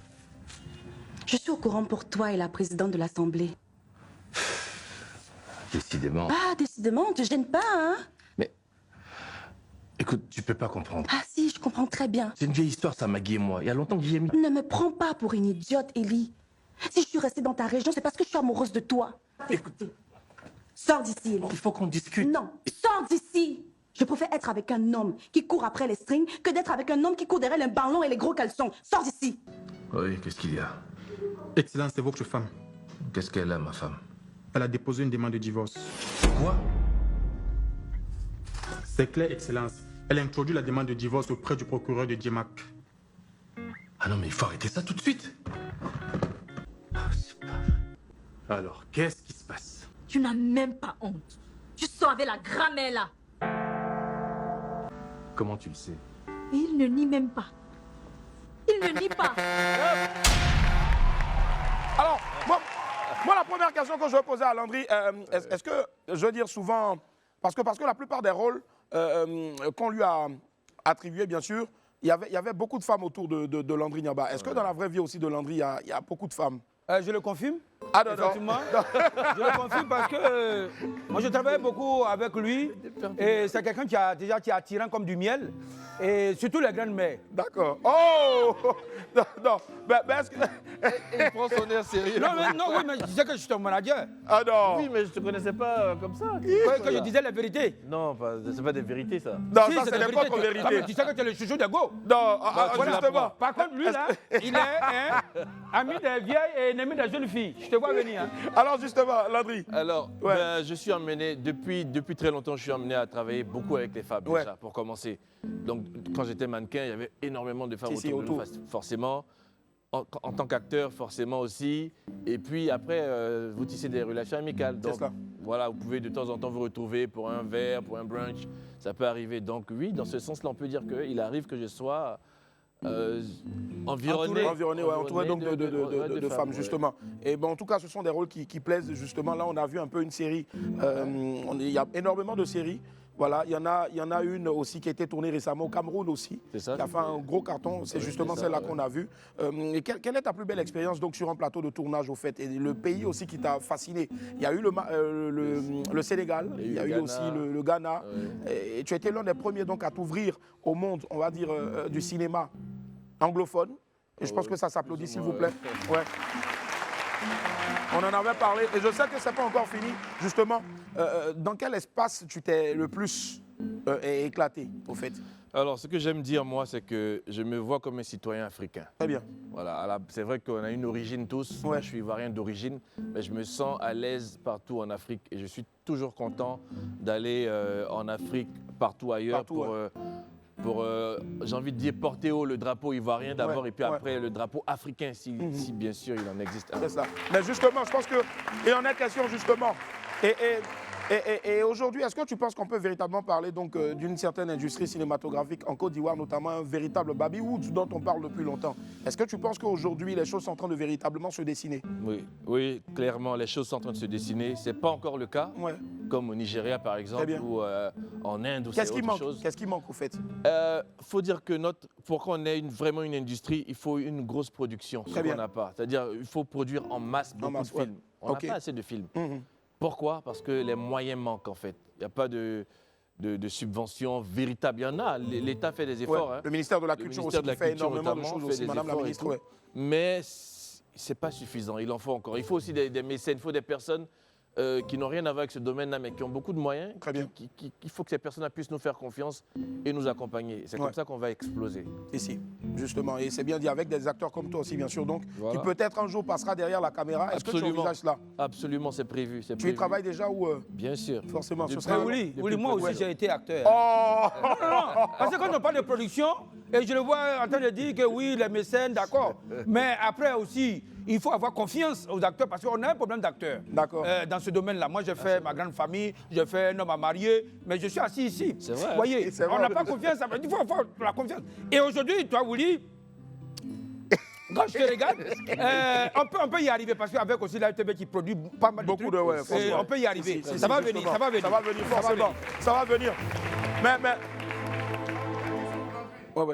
S22: Je suis au courant pour toi et la présidente de l'Assemblée.
S5: Décidément.
S22: Ah, décidément, ne te gêne pas, hein?
S5: Mais, écoute, tu peux pas comprendre.
S22: Ah si, je comprends très bien.
S5: C'est une vieille histoire, ça, Maggie et moi. Il y a longtemps que j'y ai mis...
S22: Ne me prends pas pour une idiote, Ellie. Si je suis restée dans ta région, c'est parce que je suis amoureuse de toi. Écoutez, sors d'ici, Ellie.
S5: Il faut qu'on discute.
S22: Non, sors d'ici. Je préfère être avec un homme qui court après les strings que d'être avec un homme qui court derrière les ballons et les gros caleçons. Sors d'ici.
S5: Oui, qu'est-ce qu'il y a?
S23: Excellence, c'est votre femme.
S5: Qu'est-ce qu'elle a, ma femme?
S23: Elle a déposé une demande de divorce.
S5: Quoi?
S23: C'est clair, Excellence. Elle a introduit la demande de divorce auprès du procureur de Djemac.
S5: Ah non, mais il faut arrêter ça tout de suite. Ah, c'est pas vrai. Alors, qu'est-ce qui se passe?
S22: Tu n'as même pas honte. Tu sors avec la grammaire là.
S5: Comment tu le sais?
S22: Il ne nie même pas. Il ne nie pas.
S2: Alors, moi, la première question que je veux poser à Landry, est-ce que, je veux dire souvent, parce que la plupart des rôles qu'on lui a attribués, bien sûr, il y avait beaucoup de femmes autour de Landry Niaba. Est-ce que dans la vraie vie aussi de Landry, il y a beaucoup de femmes?
S18: Je le confirme.
S2: Ah non,
S18: effectivement. Je le confirme parce que moi je travaille beaucoup avec lui et c'est quelqu'un qui est attirant comme du miel et surtout les grandes mères.
S2: D'accord. Oh non, mais est-ce que...
S5: Il prend son air sérieux.
S18: Oui, mais je sais que je suis ton manager.
S2: Ah non.
S5: Oui, mais je te connaissais pas comme ça.
S18: Que je disais la vérité.
S5: Non, c'est pas des vérités, ça.
S2: Non, si, ça, c'est des contre-vérités.
S18: Tu sais que tu es le chouchou de Go.
S2: Non, justement.
S18: Par contre, lui, là, il est ami des vieilles et ennemi des jeunes filles. Je te vois venir. Hein.
S2: Alors, justement, Landry.
S5: Alors, je suis emmené, depuis très longtemps, je suis emmené à travailler beaucoup avec les femmes, déjà, pour commencer. Donc, quand j'étais mannequin, il y avait énormément de femmes autour de nous, forcément. En tant qu'acteur, forcément aussi. Et puis après, vous tissez des relations amicales. Donc, voilà, vous pouvez de temps en temps vous retrouver pour un verre, pour un brunch. Ça peut arriver. Donc oui, dans ce sens-là, on peut dire qu'il arrive que je sois entouré
S2: donc de femmes, justement. Et bon, en tout cas, ce sont des rôles qui plaisent, justement. Là, on a vu un peu une série. Il y a énormément de séries. Voilà, il y en a une aussi qui a été tournée récemment au Cameroun aussi.
S5: C'est ça.
S2: Qui a fait un gros carton. C'est justement celle-là qu'on a vue. Quelle est ta plus belle expérience donc sur un plateau de tournage au fait? Et le pays aussi qui t'a fasciné? Il y a eu le Sénégal, il y a eu aussi le Ghana. Et tu as été l'un des premiers donc à t'ouvrir au monde, on va dire, du cinéma anglophone. Et je pense que ça s'applaudit, s'il vous plaît. Ouais. On en avait parlé, et je sais que ce n'est pas encore fini. Justement, dans quel espace tu t'es le plus éclaté, au fait?
S5: Alors, ce que j'aime dire, moi, c'est que je me vois comme un citoyen africain.
S2: Très bien.
S5: Voilà, c'est vrai qu'on a une origine tous. Moi, je suis ivoirien d'origine, mais je me sens à l'aise partout en Afrique et je suis toujours content d'aller en Afrique, partout ailleurs, pour j'ai envie de dire, porter haut le drapeau ivoirien d'abord et puis après le drapeau africain, si bien sûr il en existe un.
S2: C'est ça. Mais justement, je pense que, et on a question justement, et aujourd'hui, est-ce que tu penses qu'on peut véritablement parler donc d'une certaine industrie cinématographique en Côte d'Ivoire, notamment un véritable baby-wood dont on parle depuis longtemps? Est-ce que tu penses qu'aujourd'hui, les choses sont en train de véritablement se dessiner?
S5: Oui, clairement, les choses sont en train de se dessiner. Ce n'est pas encore le cas, comme au Nigeria par exemple, ou en Inde, ou c'est autre chose.
S2: Qu'est-ce qui manque au fait?
S5: Faut dire que pour qu'on ait vraiment une industrie, il faut une grosse production, ce qu'on n'a pas. C'est-à-dire il faut produire en masse beaucoup de films. On n'a pas assez de films. Pourquoi? Parce que les moyens manquent en fait. Il n'y a pas de subventions véritables. Il y en a. L'État fait des efforts. Hein.
S2: Le ministère de la Culture aussi fait énormément de choses aussi, Madame la Ministre.
S5: Mais ce n'est pas suffisant. Il en faut encore. Il faut aussi des mécènes, il faut des personnes qui n'ont rien à voir avec ce domaine-là, mais qui ont beaucoup de moyens.
S2: Très bien.
S5: Il faut que ces personnes puissent nous faire confiance et nous accompagner. C'est comme ça qu'on va exploser.
S2: Ici, justement. Et c'est bien dit, avec des acteurs comme toi aussi, bien sûr, donc, qui peut-être un jour passera derrière la caméra. Est-ce que tu envisages cela?
S5: Absolument, c'est prévu.
S2: Tu y travailles déjà ou
S5: Bien sûr.
S2: Forcément.
S18: Oui, moi aussi, j'ai été acteur. Non, parce que quand on parle de production, et je le vois en train de dire que oui, les mécènes, d'accord. Mais après aussi, il faut avoir confiance aux acteurs parce qu'on a un problème d'acteurs.
S2: D'accord.
S18: Dans ce domaine-là. Moi, j'ai fait ma grande famille, j'ai fait un homme à marier, mais je suis assis ici.
S5: C'est vrai.
S18: Vous voyez, on n'a pas confiance. Il faut avoir la confiance. Et aujourd'hui, toi, Willy, quand je te regarde, on peut y arriver parce qu'avec aussi la RTB qui produit pas mal de trucs, on peut y arriver. Ça va venir, ça va venir.
S2: Ça va venir, forcément. Ça va venir. Mais...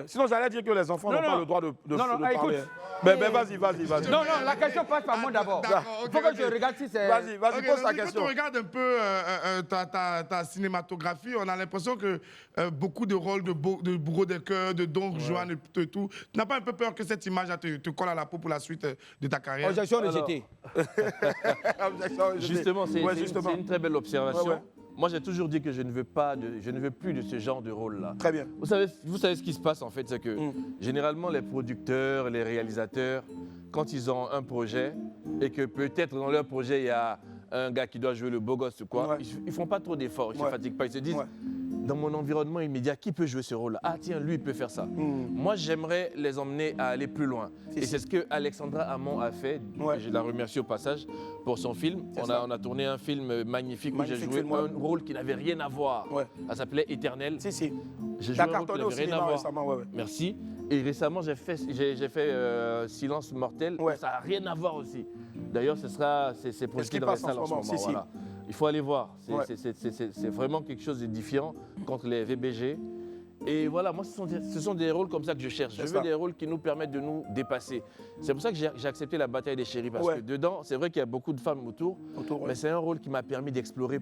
S2: Sinon, j'allais dire que les enfants n'ont pas le droit de parler.
S18: Écoute.
S2: Mais vas-y.
S18: Non, la question passe par moi d'abord. Il faut que je regarde si c'est...
S2: Vas-y, pose ta question.
S1: Quand on regarde un peu ta cinématographie, on a l'impression que beaucoup de rôles de bourreau de cœur, de Don Juan et tout, tu n'as pas un peu peur que cette image te colle à la peau pour la suite de ta carrière?
S18: Objection rejetée.
S5: Justement, c'est une très belle observation. Moi, j'ai toujours dit que je ne veux plus de ce genre de rôle-là.
S2: Très bien.
S5: Vous savez ce qui se passe en fait, c'est que généralement les producteurs, les réalisateurs, quand ils ont un projet et que peut-être dans leur projet il y a un gars qui doit jouer le beau gosse ou quoi, ils font pas trop d'efforts, ils se fatiguent pas, ils se disent dans mon environnement immédiat, qui peut jouer ce rôle-là? Ah tiens, lui il peut faire ça. Moi, j'aimerais les emmener à aller plus loin. Et c'est ce que Alexandra Amon a fait. Et je la remercie au passage pour son film. On a tourné un film magnifique où j'ai joué un rôle qui n'avait rien à voir. Ça s'appelait Éternel. J'ai joué un rôle qui n'avait rien à voir.
S2: Récemment,
S5: Merci. Et récemment, j'ai fait Silence mortel. Ça n'a rien à voir aussi. D'ailleurs, c'est projeté dans les salles en ce moment. Voilà. Il faut aller voir. C'est vraiment quelque chose de différent contre les VBG. Et voilà, moi, ce sont des rôles comme ça que je cherche. Je veux des rôles qui nous permettent de nous dépasser. C'est pour ça que j'ai accepté La Bataille des Chéris. Parce que dedans, c'est vrai qu'il y a beaucoup de femmes autour. Mais c'est un rôle qui m'a permis d'explorer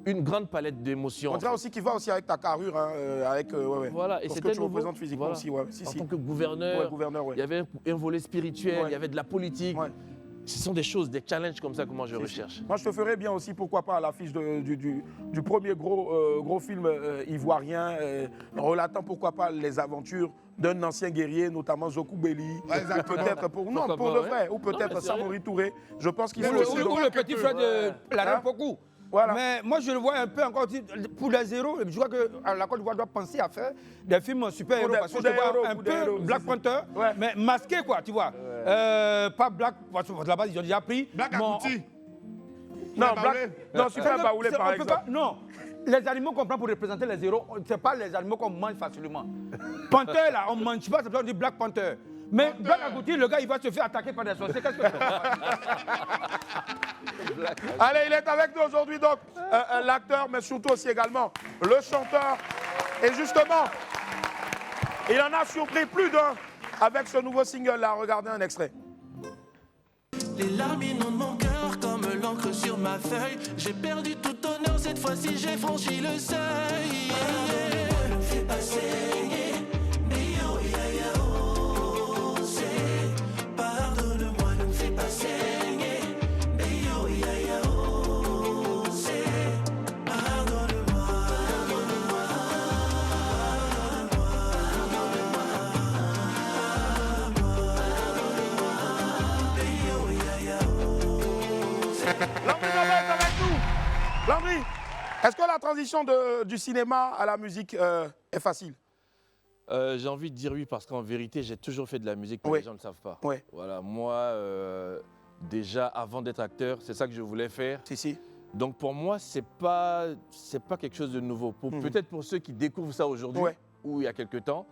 S5: une grande palette d'émotions.
S2: On dirait aussi qu'il va aussi avec ta carrure, avec
S5: voilà, et
S2: ce que tu représentes physiquement aussi. En
S5: tant que gouverneur, il y avait un volet spirituel, il y avait de la politique. Ce sont des choses, des challenges comme ça que moi je recherche.
S2: Moi je te ferais bien aussi, pourquoi pas, à l'affiche du premier gros film ivoirien, relatant pourquoi pas les aventures d'un ancien guerrier, notamment Zoku Belli, peut-être pour le vrai, ou peut-être Samori Touré. Je pense qu'il faut aussi...
S18: Ou le petit frère de la reine Pokou. Voilà. Mais moi, je le vois un peu encore pour les héros. Je vois que la Côte d'Ivoire doit penser à faire des films super-héros. Parce que je vois un peu Black Panther, mais masqué, quoi, tu vois. Pas Black, parce que là-bas, ils ont déjà pris.
S1: Black Agouti.
S2: Non, Super Baoulé, par exemple.
S18: Non. Les animaux qu'on prend pour représenter les héros, ce n'est pas les animaux qu'on mange facilement. Panther, là, on ne mange pas, c'est pour ça qu'on dit Black Panther. Mais Black Agouti, le gars, il va se faire attaquer par des sorciers. Qu'est-ce que
S2: Allez, il est avec nous aujourd'hui, donc, l'acteur, mais surtout aussi également le chanteur. Et justement, il en a surpris plus d'un avec ce nouveau single-là. Regardez un extrait.
S6: Les larmes inondent mon cœur comme l'encre sur ma feuille. J'ai perdu tout honneur, cette fois-ci j'ai franchi le seuil. Ne me fais pas saigner. Pardonne-moi, ne me fais pas saigner.
S2: la transition du cinéma à la musique est facile?
S5: J'ai envie de dire oui, parce qu'en vérité, j'ai toujours fait de la musique, mais les gens ne le savent pas. Voilà, moi, déjà, avant d'être acteur, c'est ça que je voulais faire. Donc pour moi, c'est pas quelque chose de nouveau. Peut-être pour ceux qui découvrent ça aujourd'hui, ou il y a quelque temps,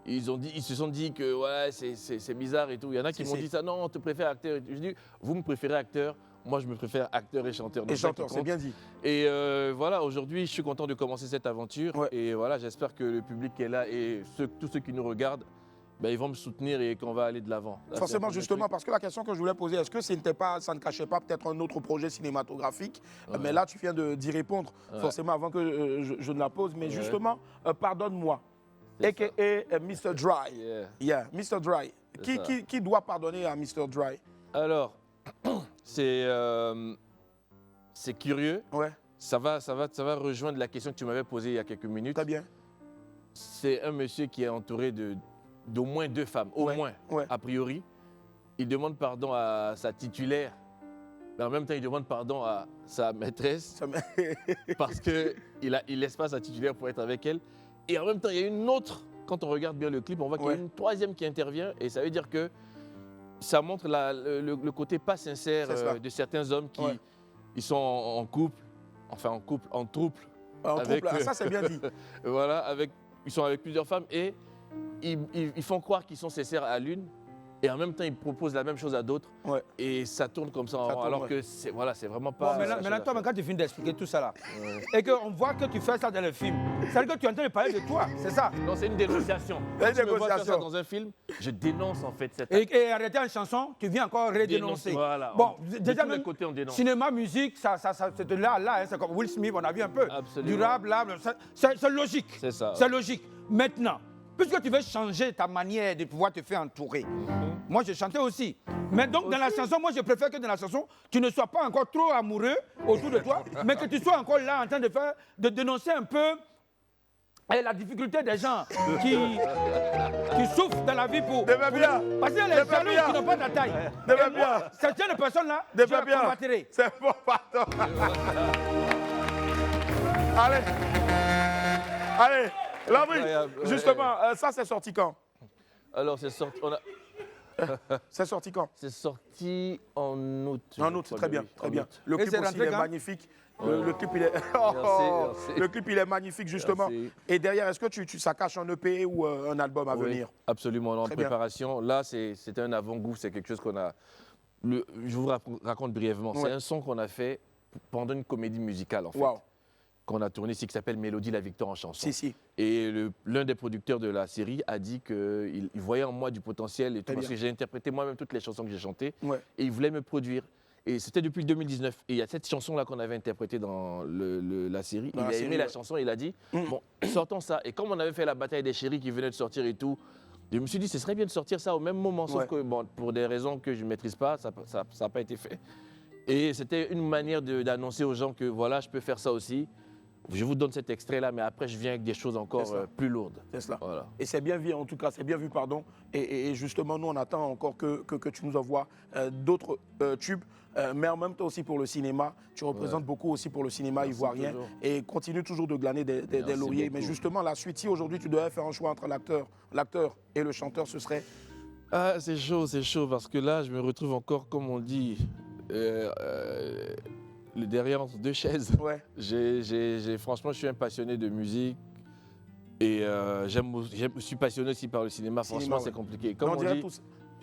S5: ils se sont dit que ouais, c'est bizarre et tout. Il y en a qui m'ont dit ça, non, on te préfère acteur. Je dis, vous me préférez acteur, moi je me préfère acteur et chanteur.
S2: Et chanteur, c'est bien dit.
S5: Et voilà, aujourd'hui, je suis content de commencer cette aventure. Et voilà, j'espère que le public est là et tous ceux qui nous regardent, ben, ils vont me soutenir et qu'on va aller de l'avant.
S2: Forcément, justement, parce que la question que je voulais poser, est-ce que ça ne cachait pas peut-être un autre projet cinématographique? Mais là, tu viens d'y répondre, forcément, avant que je ne la pose. Mais justement, pardonne-moi, a.k.a. Mr. Dry. Mr. Dry. Qui doit pardonner à Mr. Dry?
S5: Alors, c'est curieux. Ça va rejoindre la question que tu m'avais posée il y a quelques minutes.
S2: Très bien.
S5: C'est un monsieur qui est entouré d'au moins 2 femmes, au moins, a priori. Il demande pardon à sa titulaire, mais en même temps, il demande pardon à sa maîtresse parce qu'il ne laisse pas sa titulaire pour être avec elle. Et en même temps, il y a une autre, quand on regarde bien le clip, on voit qu'il y a une troisième qui intervient et ça veut dire que ça montre le côté pas sincère de certains hommes qui ils sont en couple, enfin en trouble.
S2: Avec, ça c'est bien dit.
S5: Voilà, ils sont avec plusieurs femmes et ils font croire qu'ils sont sincères à l'une et en même temps ils proposent la même chose à d'autres et ça tourne comme ça, alors que c'est vraiment pas...
S18: Bon, maintenant toi, quand tu finis d'expliquer tout ça là, et qu'on voit que tu fais ça dans le film, ça veut dire que tu es en train de parler de toi, c'est ça?
S5: Non, c'est une dénonciation. Quand tu me vois faire ça dans un film, je dénonce en fait cette acte.
S18: Et arrêter en chanson, tu viens encore redénoncer.
S5: Voilà.
S18: Bon, déjà
S5: de tous les côtés, on dénonce.
S18: Cinéma, musique, c'est de là, hein, c'est comme Will Smith, on a vu un peu.
S5: Absolument.
S18: Durable, c'est logique.
S5: C'est ça.
S18: C'est logique. Maintenant, puisque tu veux changer ta manière de pouvoir te faire entourer, moi je chantais aussi. Mais donc dans la chanson, moi je préfère que dans la chanson, tu ne sois pas encore trop amoureux autour de toi, mais que tu sois encore là en train de dénoncer un peu la difficulté des gens qui souffrent dans la vie pour... Parce qu'il y a les jaloux qui n'ont pas de taille. Cette jeune personne-là, je la combattrai.
S2: C'est bon, pardon. Allez, Landry, justement, ça c'est sorti quand?
S5: Alors c'est sorti...
S2: C'est sorti quand?
S5: C'est sorti en août.
S2: En août, très bien, très bien. Le clip aussi il est magnifique. Le clip il est... Le clip il est magnifique justement.
S5: Merci.
S2: Et derrière, est-ce que ça cache un EP ou un album à venir?
S5: Absolument, en préparation. Là, c'était un avant-goût, c'est quelque chose qu'on a... Je vous raconte brièvement. C'est un son qu'on a fait pendant une comédie musicale en fait. Qu'on a tourné ici, qui s'appelle Mélodie, la victoire en chanson. Et l'un des producteurs de la série a dit qu'il voyait en moi du potentiel, et tout, parce que j'ai interprété moi-même toutes les chansons que j'ai chantées, et il voulait me produire. Et c'était depuis 2019. Et il y a cette chanson-là qu'on avait interprétée dans la série. Il a aimé la chanson, il a dit, bon, sortons ça. Et comme on avait fait la bataille des chéris qui venait de sortir et tout, je me suis dit, ce serait bien de sortir ça au même moment, sauf que bon, pour des raisons que je ne maîtrise pas, ça n'a pas été fait. Et c'était une manière d'annoncer aux gens que voilà, je peux faire ça aussi. Je vous donne cet extrait-là, mais après, je viens avec des choses encore plus lourdes.
S2: C'est cela.
S5: Voilà.
S2: Et c'est bien vu, en tout cas, c'est bien vu, pardon. Et justement, nous, on attend encore que tu nous envoies d'autres tubes, mais en même temps aussi pour le cinéma. Tu représentes beaucoup aussi pour le cinéma ivoirien. Et continue toujours de glaner des lauriers. Mais justement, la suite, si aujourd'hui, tu devais faire un choix entre l'acteur et le chanteur, ce serait...
S5: Ah, c'est chaud, parce que là, je me retrouve encore, comme on dit... le derrière entre deux chaises. Franchement, je suis un passionné de musique et je suis passionné aussi par le cinéma. Franchement, c'est compliqué. Comme on dit,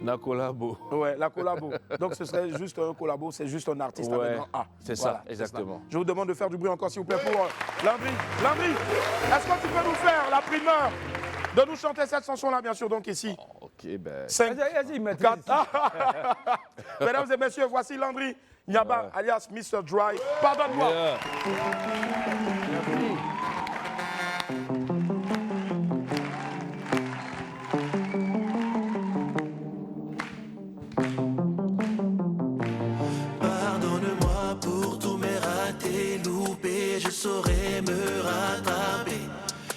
S5: la collabo.
S2: La collabo. Donc, ce serait juste un collabo, c'est juste un artiste avec un A.
S5: C'est ça, exactement.
S2: Je vous demande de faire du bruit encore, s'il vous plaît, pour Landry. Landry, est-ce que tu peux nous faire la primeur de nous chanter cette chanson-là, bien sûr, donc ici.
S5: Ok, ben...
S2: 5, 4... Mesdames et messieurs, voici Landry Niaba, alias Mr. Dry. Pardonne-moi.
S6: Pardonne-moi pour tous mes ratés, loupés, je saurais me rattraper.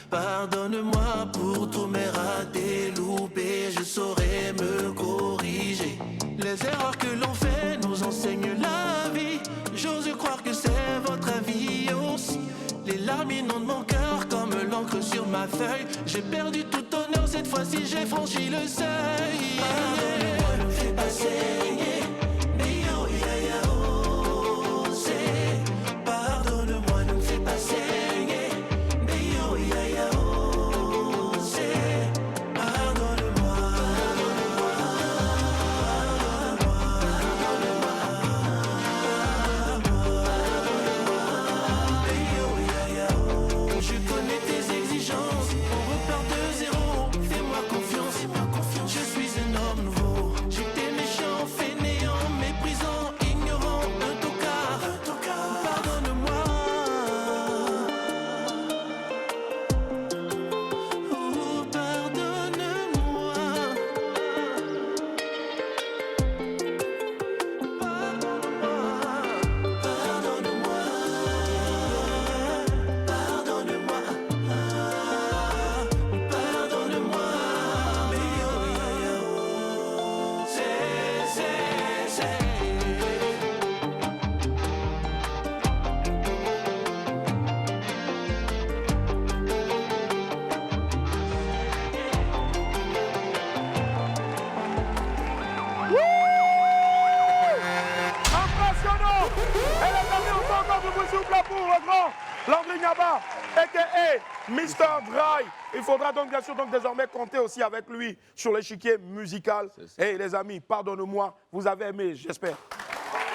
S6: Pardonne-moi pour tous mes ratés, loupés, je saurais me corriger. Les erreurs que l'on fait nous enseignent la vie. J'ose croire que c'est votre avis aussi. feuille. J'ai perdu tout honneur, cette fois-ci j'ai franchi le seuil. Pardonne-moi, ne me fais pas saigner. Mais yo, ya, ya, oh, c'est. Pardonne-moi, ne me fais pas saigner. Mais yo, ya, ya, oh, c'est. Pardonne-moi, je connais tes exigences, on repart de zéro. Fais-moi confiance, je suis un homme nouveau. J'étais méchant, fainéant, méprisant, ignorant, un tocard. Pardonne-moi. Oh, pardonne-moi.
S2: Impressionnant. Et les amis, on fait encore du bruit s'il vous plaît pour le grand Landry Niaba, a.k.a. Mr. Dry. Il faudra donc bien sûr désormais compter aussi avec lui sur l'échiquier musical. Et les amis, pardonnez-moi, vous avez aimé, j'espère.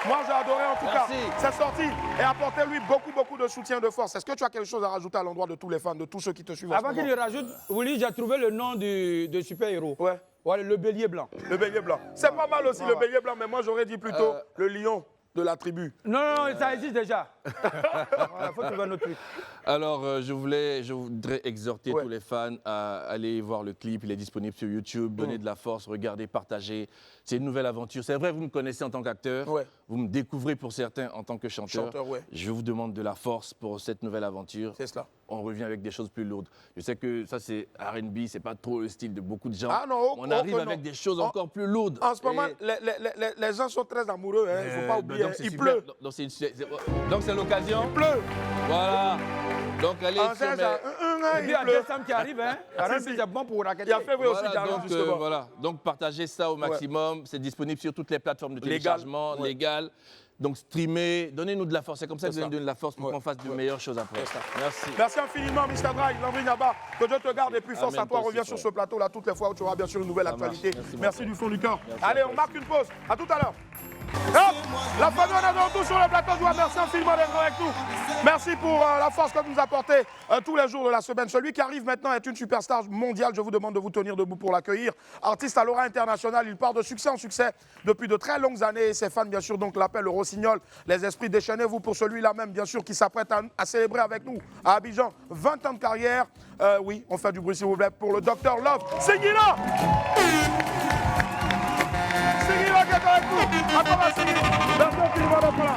S2: Moi, j'ai adoré en tout cas. C'est sorti et apportez-lui beaucoup de soutien, de force. Est-ce que tu as quelque chose à rajouter à l'endroit de tous les fans, de tous ceux qui te suivent?
S18: Avant qu'il y rajoute, Willy, j'ai trouvé le nom de super-héros.
S2: Ouais.
S18: Ouais, le bélier blanc.
S2: Le bélier blanc. C'est pas mal aussi le bélier blanc, mais moi j'aurais dit plutôt le lion de la tribu.
S18: Non, ça existe déjà. Voilà, faut trouver un autre truc.
S5: Alors, je voudrais exhorter tous les fans à aller voir le clip. Il est disponible sur YouTube. Donnez de la force, regardez, partagez. C'est une nouvelle aventure. C'est vrai, vous me connaissez en tant qu'acteur. Vous me découvrez pour certains en tant que chanteur. Je vous demande de la force pour cette nouvelle aventure.
S2: C'est cela.
S5: On revient avec des choses plus lourdes. Je sais que ça, c'est R&B, c'est pas trop le style de beaucoup de gens.
S2: Ah non,
S5: on arrive avec des choses encore plus lourdes.
S2: En ce moment, les gens sont très amoureux. Il ne faut pas oublier. Il pleut.
S5: Donc c'est l'occasion.
S2: Il pleut.
S5: Voilà. Donc allez sur
S18: Et puis à décembre qui arrive, hein. C'est bon pour raqueter.
S2: Il y a février aussi qui arrive, justement.
S5: Voilà. Donc partagez ça au maximum. C'est disponible sur toutes les plateformes de téléchargement légales. Donc streamez, donnez-nous de la force. C'est comme ça que vous nous donnez de la force pour qu'on fasse de meilleures choses après. Merci.
S2: Merci infiniment, Mr. Dry, Landry Niaba. Que Dieu te garde et puis force à toi. Reviens sur ce plateau-là toutes les fois où tu auras bien sûr une nouvelle actualité. Merci du fond du cœur. Allez, on marque une pause. À tout à l'heure. Hop, la famille, on est de retour sur le plateau. Je vous remercie infiniment d'être avec nous. Merci pour la force que vous nous apportez tous les jours de la semaine. Celui qui arrive maintenant est une superstar mondiale. Je vous demande de vous tenir debout pour l'accueillir. Artiste à l'aura internationale, il part de succès en succès depuis de très longues années. Et ses fans, bien sûr, donc l'appellent le Rossignol. Les esprits, déchaînez-vous pour celui-là même, bien sûr, qui s'apprête à célébrer avec nous à Abidjan 20 ans de carrière. Oui, on fait du bruit, s'il vous plaît, pour le Dr Love. Singila! Singila qui est avec nous. Merci infiniment d'être là.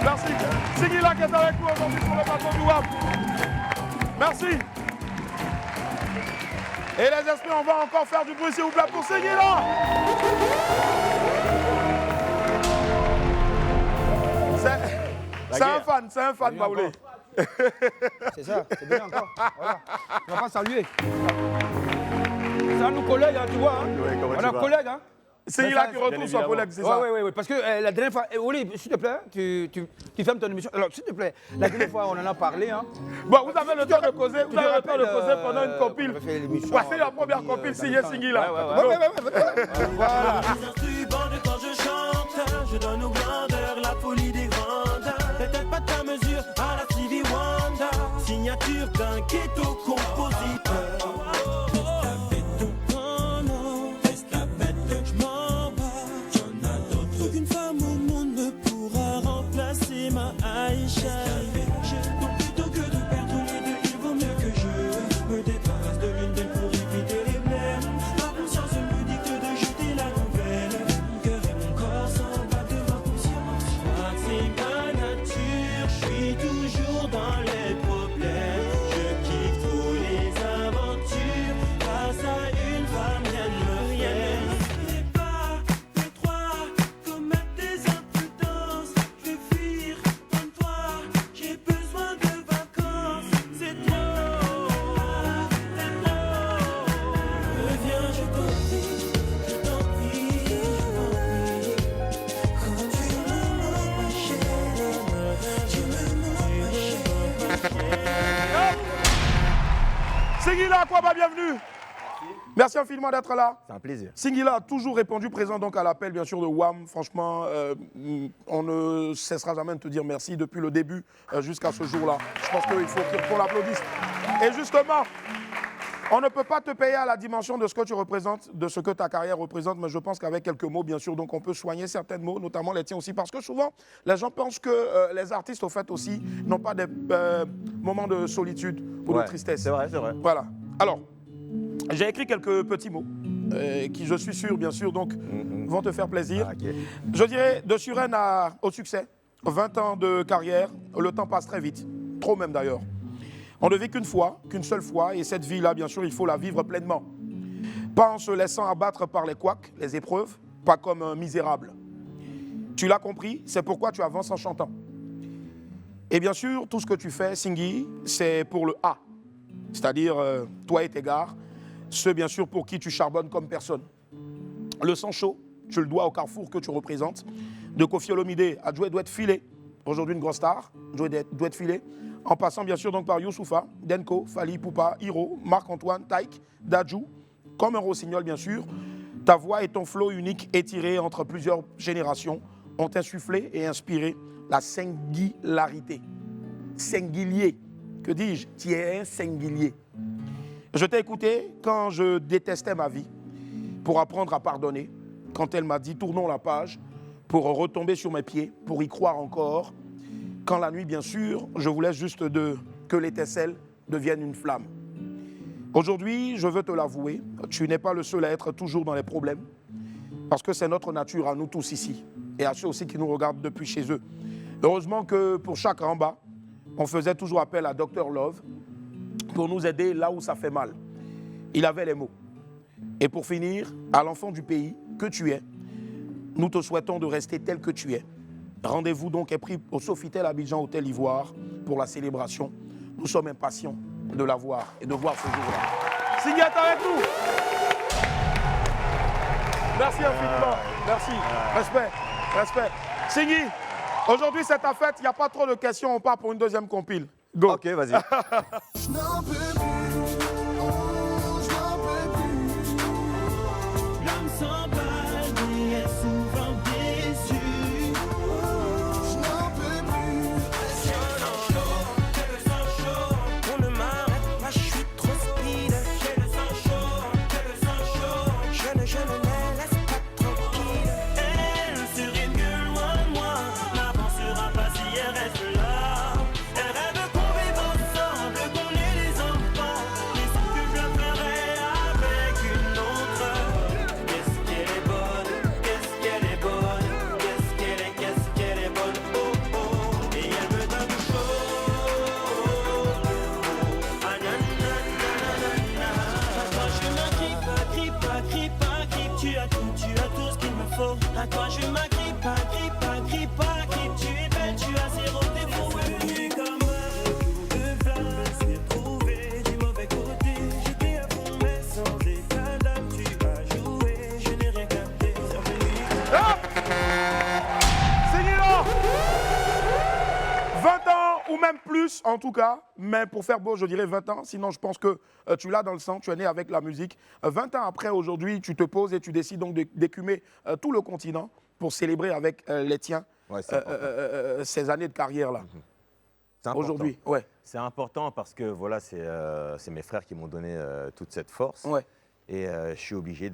S2: Merci. Singila qui est avec nous aujourd'hui pour le plateau du WAP. Merci. Et les esprits, on va encore faire du bruit, s'il vous plaît, pour Singila. C'est un fan, Baoulé.
S18: C'est ça, c'est bien encore. Voilà. On va pas saluer. C'est un de nos collègues, hein, tu vois. Hein.
S2: Oui,
S18: on a un collègue, hein.
S2: C'est là qui retrouve son collègue, c'est ça?
S18: Oui, parce que la dernière fois, Oli, s'il te plaît, tu fermes ton émission. Alors, s'il te plaît, la dernière fois, on en a parlé. Hein.
S2: Bon, vous avez le temps de causer, pendant une copine. Voici la première copine signée Singila.
S18: Voilà.
S6: Quand je chante, je donne aux grandeurs la folie des grandeurs. Peut-être pas ta mesure à la Stevie Wonder. Signature d'un ghetto compositeur. Donc plutôt que de perdre tous les deux, il vaut mieux que je me débarrasse de l'une d'elles pour éviter les blêmes. Ma conscience me dicte de jeter la nouvelle. Mon cœur et mon corps s'en battent devant conscience. C'est ma nature, je suis toujours dans les problèmes. Je kiffe
S2: Singila, bienvenue. Merci infiniment d'être là.
S7: C'est un plaisir.
S2: Singila a toujours répondu présent donc à l'appel bien sûr de WAM. Franchement, on ne cessera jamais de te dire merci depuis le début jusqu'à ce jour-là. Je pense qu'il faut qu'on l'applaudisse. Et justement, on ne peut pas te payer à la dimension de ce que tu représentes, de ce que ta carrière représente, mais je pense qu'avec quelques mots, bien sûr, donc on peut soigner certains mots, notamment les tiens aussi, parce que souvent, les gens pensent que les artistes, au fait aussi, n'ont pas des moments de solitude ou de tristesse.
S7: C'est vrai, c'est vrai.
S2: Voilà. Alors, j'ai écrit quelques petits mots qui, je suis sûr, bien sûr, donc, vont te faire plaisir.
S7: Ah, okay.
S2: Je dirais, de Suresnes au succès, 20 ans de carrière, le temps passe très vite, trop même d'ailleurs. On ne vit qu'une fois, qu'une seule fois, et cette vie-là, bien sûr, il faut la vivre pleinement. Pas en se laissant abattre par les couacs, les épreuves, pas comme un misérable. Tu l'as compris, c'est pourquoi tu avances en chantant. Et bien sûr, tout ce que tu fais, Singhi, c'est pour le A. C'est-à-dire, toi et tes gars, ceux, bien sûr, pour qui tu charbonnes comme personne. Le sang chaud, tu le dois au carrefour que tu représentes. De Koffi Olomide à Djoué Douet Filé, aujourd'hui une grosse star, Djoué Douet Filé. En passant bien sûr donc par Youssoufa, Denko, Fali, Poupa, Hiro, Marc-Antoine, Taïk, Dadju, comme un rossignol bien sûr. Ta voix et ton flow unique étiré entre plusieurs générations ont insufflé et inspiré la singularité. Singulier, que dis-je? Tu es un singulier. Je t'ai écouté quand je détestais ma vie pour apprendre à pardonner, quand elle m'a dit tournons la page pour retomber sur mes pieds, pour y croire encore. Quand la nuit, bien sûr, je voulais juste que l'étincelle devienne une flamme. Aujourd'hui, je veux te l'avouer, tu n'es pas le seul à être toujours dans les problèmes, parce que c'est notre nature à nous tous ici, et à ceux aussi qui nous regardent depuis chez eux. Heureusement que pour chaque en bas, on faisait toujours appel à Dr Love pour nous aider là où ça fait mal. Il avait les mots. Et pour finir, à l'enfant du pays que tu es, nous te souhaitons de rester tel que tu es. Rendez-vous donc est pris au Sofitel Abidjan Hôtel Ivoire pour la célébration. Nous sommes impatients de la voir et de voir ce jour-là. Singhi est avec nous. Merci infiniment. Merci. Respect. Respect. Singhi, aujourd'hui c'est ta fête. Il n'y a pas trop de questions. On part pour une deuxième compile. Go.
S7: Ok, vas-y.
S3: Je n'en peux plus. Oh, je n'en peux plus.
S6: L'homme s'emballe, il est souvent déçu.
S3: Je n'en peux plus.
S6: J'ai le sang chaud, on ne m'arrête pas, je suis trop speed. J'ai le sang chaud, je ne laisse pas tranquille. Elle serait mieux loin de moi, n'avancera pas si elle reste là. Elle rêve qu'on vive ensemble, qu'on ait des enfants, mais ce que je ferais avec une autre. Qu'est-ce qu'elle est bonne, qu'est-ce qu'elle est bonne, qu'est-ce qu'elle est bonne, oh oh. Et elle me donne chaud. Ah na na na na na. À toi je m'agrippe, tu as tout ce qu'il me faut. À toi je m'agrippe, tu es belle, tu as zéro défaut. Venu comme de flamme, c'est trouvé du mauvais côté. J'étais à fond mais sans état d'âme, tu as joué, je n'ai rien capté.
S2: Singhi là 20 ans ou même plus en tout cas, mais pour faire beau je dirais 20 ans, sinon je pense que tu l'as dans le sang, tu es né avec la musique. 20 ans après aujourd'hui, tu te poses et tu décides donc d'écumer tout le continent pour célébrer avec les tiens ces années de carrière là. Aujourd'hui, ouais.
S7: C'est important parce que voilà, c'est mes frères qui m'ont donné toute cette force.
S2: Ouais.
S7: Et je suis obligé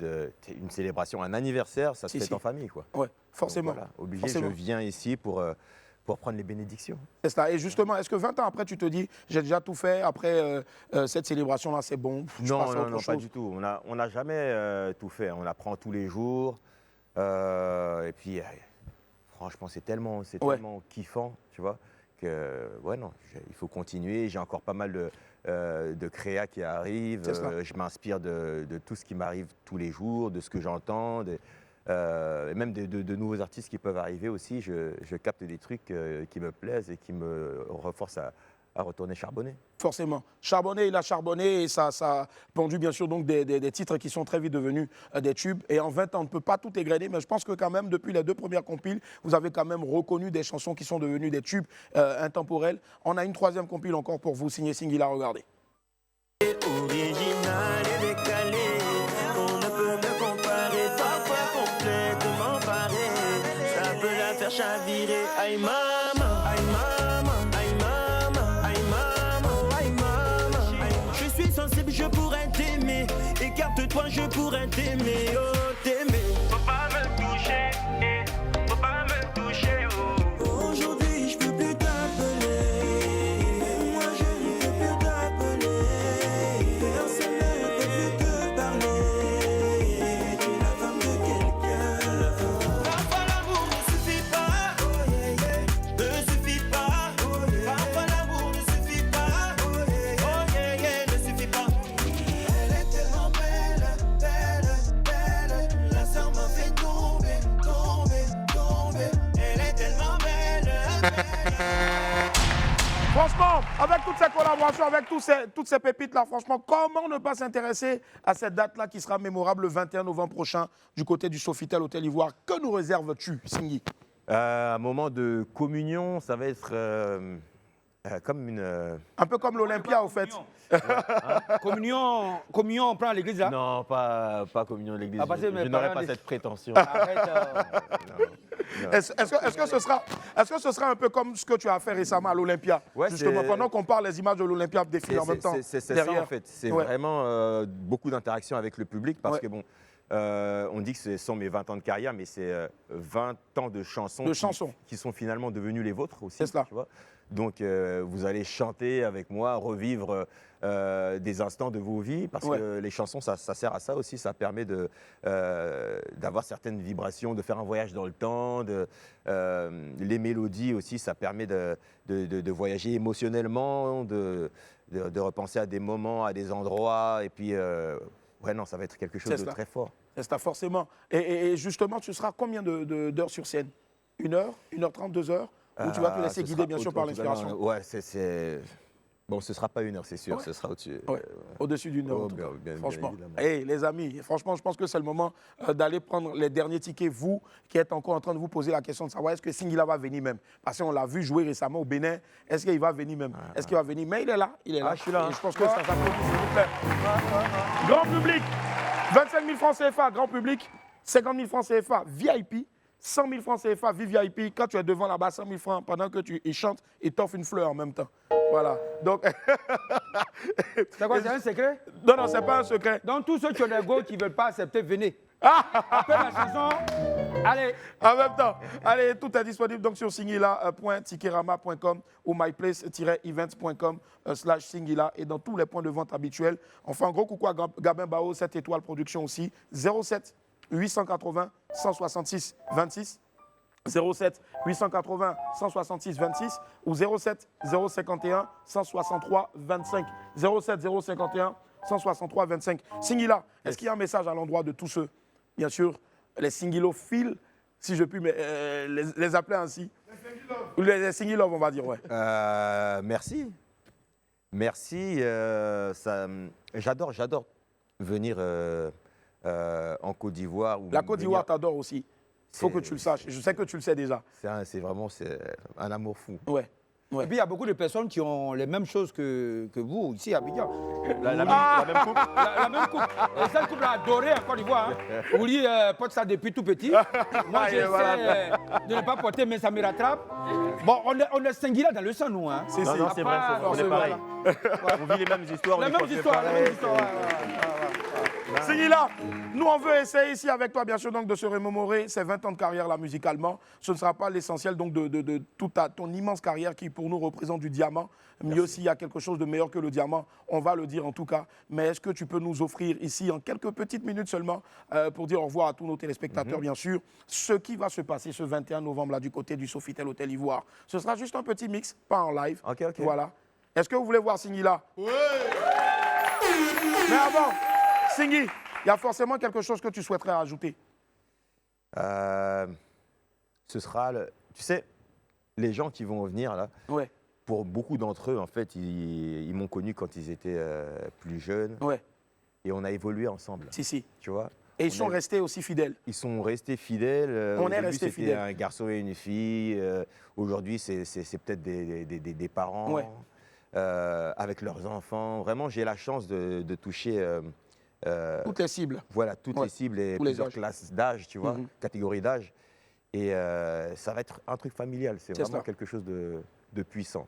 S7: une célébration, un anniversaire, ça se fait en famille, quoi.
S2: Ouais, forcément.
S7: Donc, voilà, obligé,
S2: forcément.
S7: je viens ici pour prendre les bénédictions.
S2: C'est ça. Et justement, est-ce que 20 ans après, tu te dis, j'ai déjà tout fait, après cette célébration-là, c'est bon, je passe à autre chose.
S7: Pas du tout. On n'a jamais tout fait. On apprend tous les jours. Et puis, franchement, c'est tellement kiffant, tu vois, que, ouais, non, il faut continuer. J'ai encore pas mal de créa qui arrivent. Je m'inspire de tout ce qui m'arrive tous les jours, de ce que j'entends. Et même de nouveaux artistes qui peuvent arriver aussi, je capte des trucs qui me plaisent et qui me reforcent à retourner charbonner.
S2: Forcément. Charbonner, il a charbonné et ça a pondu bien sûr donc des titres qui sont très vite devenus des tubes. Et en 20 ans, on ne peut pas tout égrener, mais je pense que quand même, depuis les 2 premières compiles, vous avez quand même reconnu des chansons qui sont devenues des tubes intemporels. On a une 3e compile encore pour vous, signé Singhi, la regardez.
S6: Original. original et décalé. On ne peut me comparer, parfois complètement paré. Ça peut la faire chavirer. Aïe maman, aïe maman, aïe maman, aïe maman, aïe maman. Je suis sensible, je pourrais t'aimer. Écarte-toi, je pourrais t'aimer, oh t'aimer. Faut pas me toucher, faut pas me toucher, oh. Aujourd'hui, je peux plus t'appeler. Moi, je ne peux plus t'appeler. Personne ne peut plus te parler. Tu es la femme de quelqu'un. Parfois, l'amour ne suffit pas. Oh yeah, yeah. Ne suffit pas. Oh yeah. Parfois, l'amour ne suffit pas. Oh yeah, yeah. Oh yeah, yeah. Ne suffit pas. Elle est tellement belle, belle, belle. La sœur m'a fait tomber, tomber, tomber. Elle est tellement belle,
S2: Franchement, avec toutes ces collaborations, avec toutes ces pépites-là, franchement, comment ne pas s'intéresser à cette date-là qui sera mémorable le 21 novembre prochain du côté du Sofitel Hôtel Ivoire? Que nous réserves-tu, Singhi?
S7: Un moment de communion, ça va être comme une...
S2: Un peu comme l'Olympia, au fait.
S18: Communion, on prend à l'église là?
S7: Non, pas communion de l'église.
S18: Ah, parce que
S7: Je
S18: mes
S7: n'aurais
S18: parents
S7: pas
S18: disent-
S7: cette prétention.
S18: Arrête.
S2: Est-ce que ce sera un peu comme ce que tu as fait récemment à l'Olympia?
S7: Ouais,
S2: justement,
S7: c'est-
S2: pendant qu'on parle, les images de l'Olympia défilent en même temps.
S7: C'est ça
S2: derrière.
S7: en fait. C'est
S2: Ouais.
S7: vraiment beaucoup d'interactions avec le public parce
S2: Ouais.
S7: que bon, on dit que ce sont mes 20 ans de carrière, mais c'est 20 ans de chansons, qui sont finalement devenues les vôtres aussi.
S2: C'est cela.
S7: Tu vois. Donc vous allez chanter avec moi, revivre des instants de vos vies parce que les chansons, ça sert à ça aussi. Ça permet d'avoir certaines vibrations, de faire un voyage dans le temps. Les mélodies aussi, ça permet de voyager émotionnellement, de repenser à des moments, à des endroits. Et puis, ouais, non, ça va être quelque chose de très fort.
S2: C'est ça, forcément. Et justement, tu seras combien d'heures sur scène? 1 heure, 1h30, 2 heures? Ou tu vas te laisser guider, bien sûr, par l'inspiration?
S7: Ouais, bon, ce ne sera pas 1 heure, c'est sûr.
S2: Ouais.
S7: Ce sera au-dessus.
S2: Ouais. Au-dessus d'une heure, en tout cas.
S7: Bien
S2: Franchement.
S7: évidemment.
S2: Hey, les amis, franchement, je pense que c'est le moment d'aller prendre les derniers tickets. Vous qui êtes encore en train de vous poser la question de savoir est-ce que Singila va venir même? Parce qu'on l'a vu jouer récemment au Bénin. Est-ce qu'il va venir même? Est-ce qu'il va venir? Mais il est là. Il est là.
S7: Ah, je suis là.
S2: Et je pense que ça s'applaudit, s'il vous plaît. Grand public, 25 000 francs CFA, grand public, 50 000 francs CFA, VIP. 100 000 francs CFA, VIP. Quand tu es devant là-bas, 100 000 francs, pendant que il chante, il t'offre une fleur en même temps. Voilà. Donc.
S18: C'est quoi, c'est un secret?
S2: Non, non, c'est pas un secret.
S18: Donc, tous ceux qui ont des go qui ne veulent pas accepter, venez. Après la saison, allez.
S2: En même temps, allez, tout est disponible donc sur singila.tikerama.com ou myplace-events.com/singila et dans tous les points de vente habituels. On fait un gros coucou à Gabin Bao, 7 étoiles production aussi. 07 880 166 26. 07 880 166 26 ou 07 051 163 25. 07 051 163 25. Singila, est-ce qu'il y a un message à l'endroit de tous ceux, bien sûr, les singilophiles, si je puis les appeler ainsi? Les singilov, on va dire, ouais.
S7: Merci. Merci. J'adore venir en Côte d'Ivoire.
S2: La Côte d'Ivoire t'adore aussi. Il faut que tu le saches. Je sais que tu le sais déjà.
S7: C'est vraiment un amour fou.
S2: Ouais.
S18: Et puis il y a beaucoup de personnes qui ont les mêmes choses que vous ici à Abidjan.
S7: La même coupe.
S18: La même coupe. Et cette coupe l'a adorée en Côte d'Ivoire. Hein. Ouli porte ça depuis tout petit. Moi j'essaie de ne pas porter, mais ça me rattrape. Bon, on est singulier dans le sang, nous. Hein.
S7: Non, c'est vrai, on est pareil. On vit les mêmes histoires.
S18: Les mêmes histoires.
S2: Singila, nous on veut essayer ici avec toi bien sûr donc de se remémorer ces 20 ans de carrière là musicalement. Ce ne sera pas l'essentiel donc de toute ton immense carrière qui pour nous représente du diamant. Mais aussi il y a quelque chose de meilleur que le diamant, on va le dire en tout cas. Mais est-ce que tu peux nous offrir ici en quelques petites minutes seulement pour dire au revoir à tous nos téléspectateurs bien sûr, ce qui va se passer ce 21 novembre là du côté du Sofitel Hôtel Ivoire. Ce sera juste un petit mix, pas en live.
S7: Ok.
S2: Voilà. Est-ce que vous voulez voir Singila? Oui. Mais avant, Singhi, il y a forcément quelque chose que tu souhaiterais ajouter.
S7: Ce sera, tu sais, les gens qui vont venir là, pour beaucoup d'entre eux, en fait, ils m'ont connu quand ils étaient plus jeunes.
S2: Ouais.
S7: Et on a évolué ensemble.
S2: Si.
S7: Tu vois.
S2: Et ils sont restés aussi fidèles.
S7: Ils sont restés fidèles.
S2: On est restés fidèles.
S7: C'était un garçon et une fille. Aujourd'hui, c'est peut-être des parents.
S2: Ouais.
S7: avec leurs enfants. Vraiment, j'ai la chance de toucher...
S2: toutes les cibles.
S7: Voilà, toutes les cibles et plusieurs classes d'âge, tu vois, catégories d'âge. Et ça va être un truc familial. C'est vraiment quelque chose de puissant.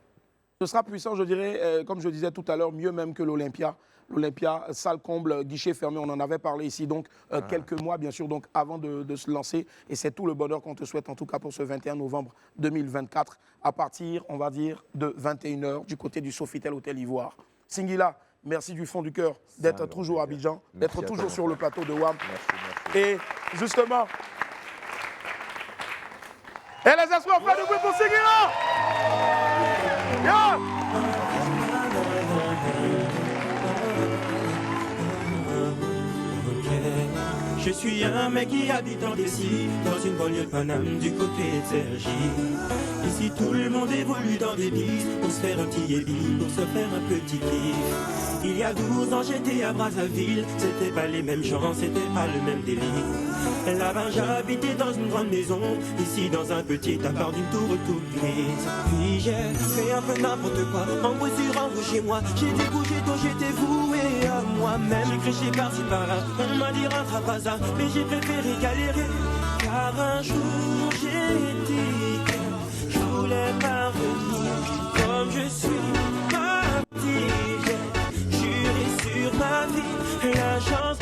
S2: Ce sera puissant, je dirais, comme je disais tout à l'heure, mieux même que l'Olympia. L'Olympia, salle comble, guichet fermé, on en avait parlé ici, donc quelques mois, bien sûr, donc avant de se lancer. Et c'est tout le bonheur qu'on te souhaite, en tout cas pour ce 21 novembre 2024, à partir, on va dire, de 21h, du côté du Sofitel Hôtel Ivoire. Singila, merci du fond du cœur d'être toujours à Abidjan, d'être toujours sur le plateau de WAM.
S7: Merci.
S2: Et justement... Et les espoirs, faites du bruit pour Singila! Yeah!
S6: Je suis un mec qui habite en Dessy, dans une banlieue de Paname, du côté de Sergi. Ici tout le monde évolue dans des bis, pour se faire un petit ébi, pour se faire un petit kiff. Il y a 12 ans j'étais à Brazzaville, c'était pas les mêmes gens, c'était pas le même délire. Là-bas j'habitais dans une grande maison, ici dans un petit appart d'une tour toute grise. Puis j'ai fait un peu n'importe quoi, en gros sur en gros chez moi. J'étais bougé tôt, j'étais voué à moi-même. J'ai créché par-ci par-là, on m'a dit rentre à Braza, mais j'ai préféré galérer. Car un jour j'ai dit que je voulais parvenir comme je suis parti. J'ai juré sur ma vie, la chance.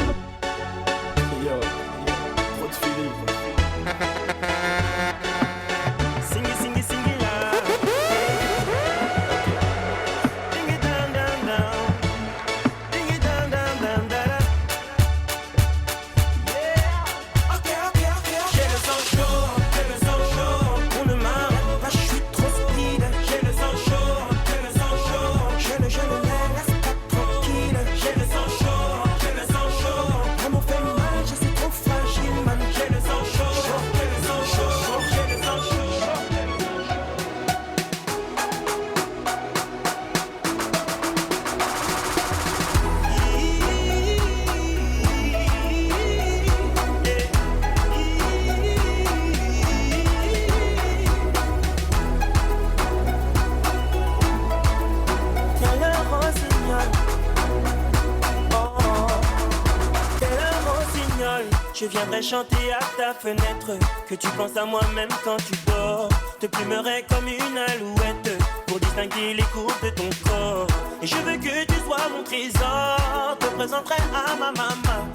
S6: Je viendrai chanter à ta fenêtre, que tu penses à moi même quand tu dors. Te plumerai comme une alouette, pour distinguer les courbes de ton corps. Et je veux que tu sois mon trésor, te présenterai à ma maman.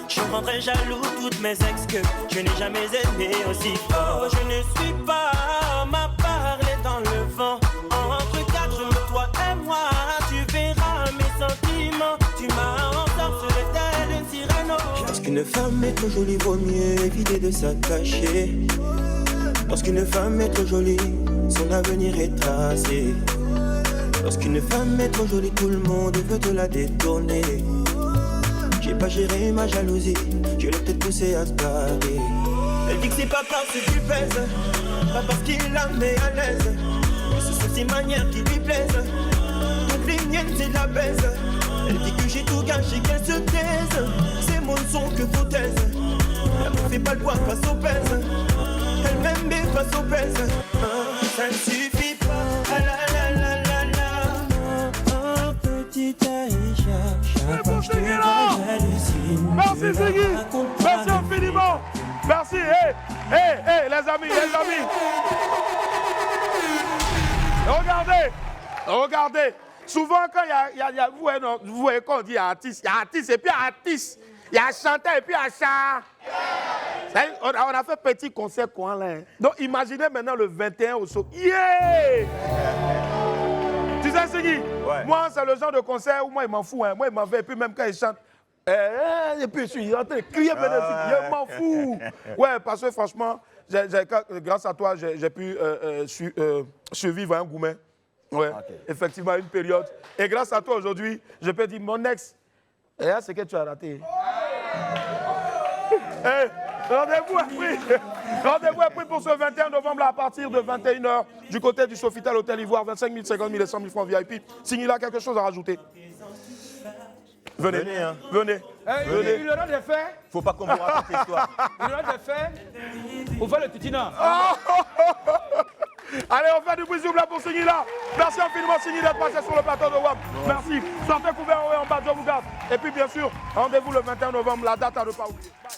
S6: Je rendrai jaloux toutes mes ex que je n'ai jamais aimé aussi fort. Je ne suis pas homme à parler dans le vent. Entre quatre, toi et moi, tu verras mes sentiments. Tu m'as ensorcelé telle une sirène. Lorsqu'une femme est trop jolie, vaut mieux éviter de s'attacher. Lorsqu'une femme est trop jolie, son avenir est tracé. Lorsqu'une femme est trop jolie, tout le monde veut te la détourner. J'ai pas géré ma jalousie, je l'ai peut-être poussé à se barrer. Elle dit que c'est pas parce qu'il pèse, pas parce qu'il la met à l'aise, que ce sont ses manières qui lui plaisent. Donc les miennes c'est de la baise. Elle dit que j'ai tout gâché, qu'elle se taise. C'est mon son que faut taise. L'amour fait pas le poids face au pèse. Elle m'aime mais face au pèse. Ça ne suffit pas. Ah la la la la la. Oh petite Aïcha, chaque fois que je te vois j'hallucine.
S2: Merci Ziggy. Merci infiniment. Merci. Hey, les amis. Regardez. Souvent, quand il y a vous voyez quand on dit artiste, il y a artiste et puis artiste. Il y a chanteur et puis il y a chant. On a fait petit concert quoi là. Donc imaginez maintenant le 21 au saut. Yeah! Tu sais ce qui? Moi, c'est le genre de concert où moi, il m'en fout. Hein. Moi, il m'en fait. Et puis même quand il chante, et puis je suis en train de crier, je m'en fous. Ouais, parce que franchement, grâce à toi, j'ai pu survivre à un goumet. Ouais, effectivement, une période. Et grâce à toi aujourd'hui, je peux dire, mon ex, c'est que tu as raté. Rendez-vous est pris pour ce 21 novembre à partir de 21h du côté du Sofitel Hôtel Ivoire, 25 000, 50 000 et 100 000 francs VIP. Signila, quelque chose à rajouter? Venez.
S18: Il aura des faits.
S7: Faut pas qu'on vous raconte l'histoire.
S18: Il aura des faits. On va le titina.
S2: Allez, on fait du bruit s'il vous plaît pour Signy là. Merci infiniment Signy d'être passé sur le plateau de WAP. Merci. Sortez couvert en bas, je vous garde. Et puis bien sûr, rendez-vous le 21 novembre, la date à ne pas oublier. Bye.